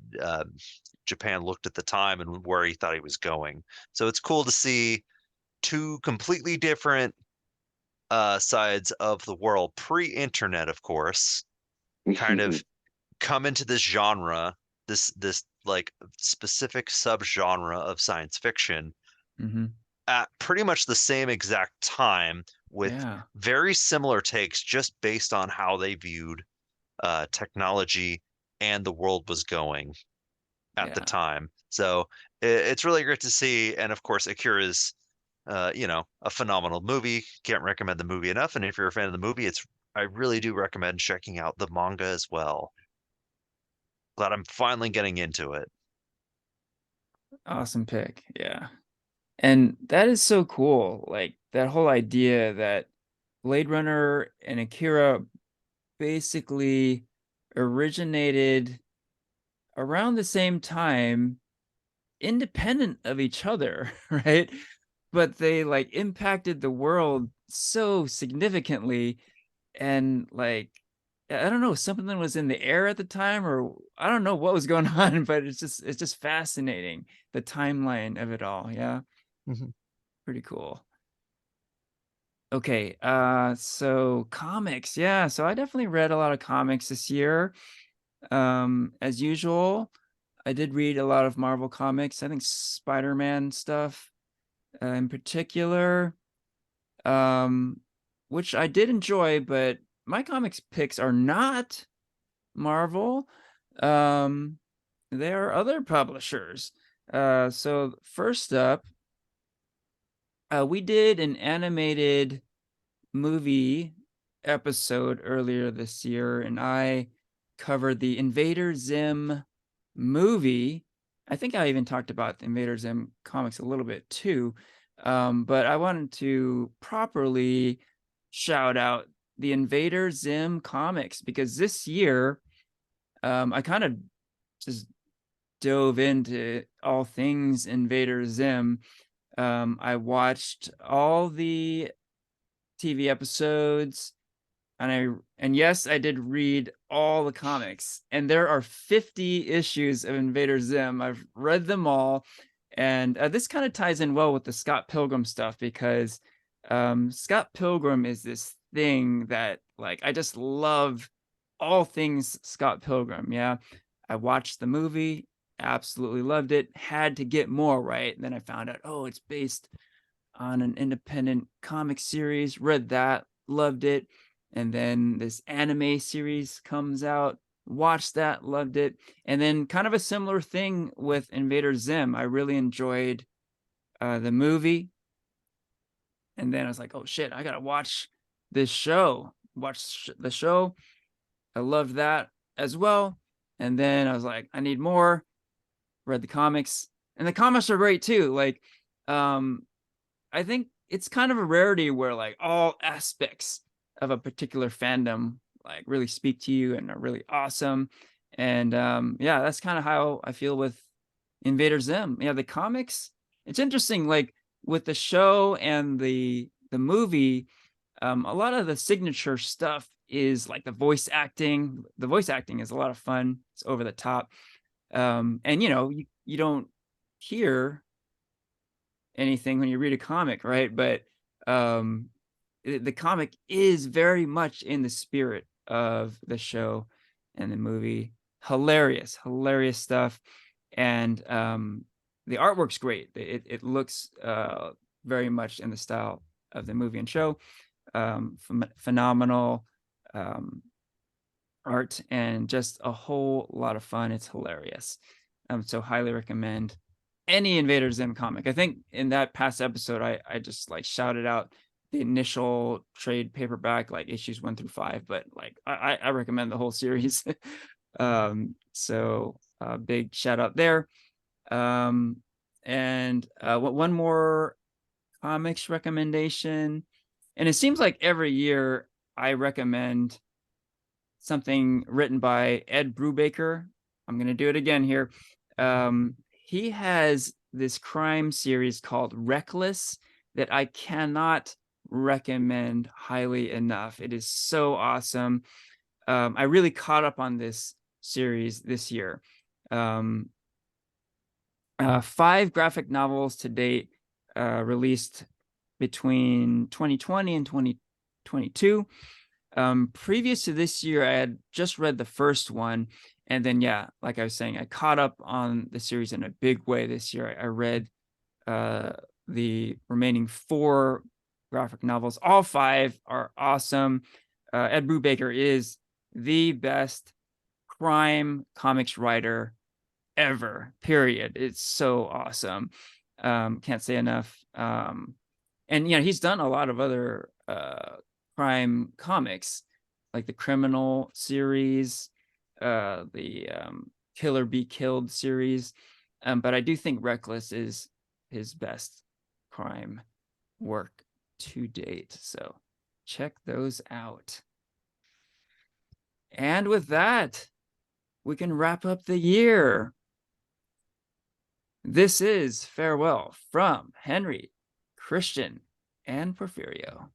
Japan looked at the time and where he thought he was going. So it's cool to see two completely different sides of the world, pre-internet, of course, kind of come into this genre, this like specific subgenre of science fiction
Hmm.
at pretty much the same exact time with
Yeah.
very similar takes just based on how they viewed technology and the world was going at the
Yeah.
time. So it's really great to see. And of course, Akira's, a phenomenal movie. Can't recommend the movie enough. And if you're a fan of the movie, I really do recommend checking out the manga as well. Glad I'm finally getting into it.
Awesome pick. Yeah. And that is so cool. Like that whole idea that Blade Runner and Akira basically originated around the same time, independent of each other, right? But they like impacted the world so significantly. And like, I don't know, something was in the air at the time, or I don't know what was going on, but it's just fascinating, the timeline of it all. Yeah,
Mhm.
pretty cool. Okay, so comics. Yeah, so I definitely read a lot of comics this year. As usual, I did read a lot of Marvel comics. I think Spider-Man stuff, in particular, um, which I did enjoy, but my comics picks are not Marvel. Um, they are other publishers. So first up, we did an animated movie episode earlier this year, and I covered the Invader Zim movie. I think I even talked about the Invader Zim comics a little bit too. But I wanted to properly shout out the Invader Zim comics because this year, I kind of just dove into all things Invader Zim. I watched all the TV episodes, and yes, I did read all the comics, and there are 50 issues of Invader Zim. I've read them all, and this kind of ties in well with the Scott Pilgrim stuff because Scott Pilgrim is this thing that like I just love all things Scott Pilgrim. Yeah, I watched the movie, absolutely loved it, had to get more, right? And then I found out, oh, it's based on an independent comic series, read that, loved it. And then this anime series comes out, watched that, loved it. And then kind of a similar thing with Invader Zim. I really enjoyed the movie. And then I was like, oh shit, I gotta watch this show. Watch the show. I loved that as well. And then I was like, I need more. Read the comics. And the comics are great too. Like, I think it's kind of a rarity where like all aspects of a particular fandom like really speak to you and are really awesome. And yeah, that's kind of how I feel with Invader Zim. Yeah, the comics, it's interesting, like with the show and the movie, a lot of the signature stuff is like the voice acting. The voice acting is a lot of fun. It's over the top. And you don't hear anything when you read a comic, right? But um, the comic is very much in the spirit of the show and the movie. Hilarious, hilarious stuff, and the artwork's great. It looks very much in the style of the movie and show. Phenomenal art and just a whole lot of fun. It's hilarious. So highly recommend any Invader Zim comic. I think in that past episode, I just like shouted out the initial trade paperback, like issues 1 through 5, but like I recommend the whole series. So big shout out there. And one more comics recommendation, and it seems like every year I recommend something written by Ed Brubaker. I'm going to do it again here. He has this crime series called Reckless that I cannot recommend highly enough. It is so awesome. I really caught up on this series this year. 5 graphic novels to date, released between 2020 and 2022. Previous to this year, I had just read the first one. And then, yeah, like I was saying, I caught up on the series in a big way this year. I read the remaining 4 graphic novels. All 5 are awesome. Ed Brubaker is the best crime comics writer ever, period. It's so awesome. Can't say enough. And he's done a lot of other crime comics, like the Criminal series, the Killer Be Killed series. But I do think Reckless is his best crime work to date. So check those out. And with that, we can wrap up the year. This is Farewell from Henry, Christian, and Porfirio.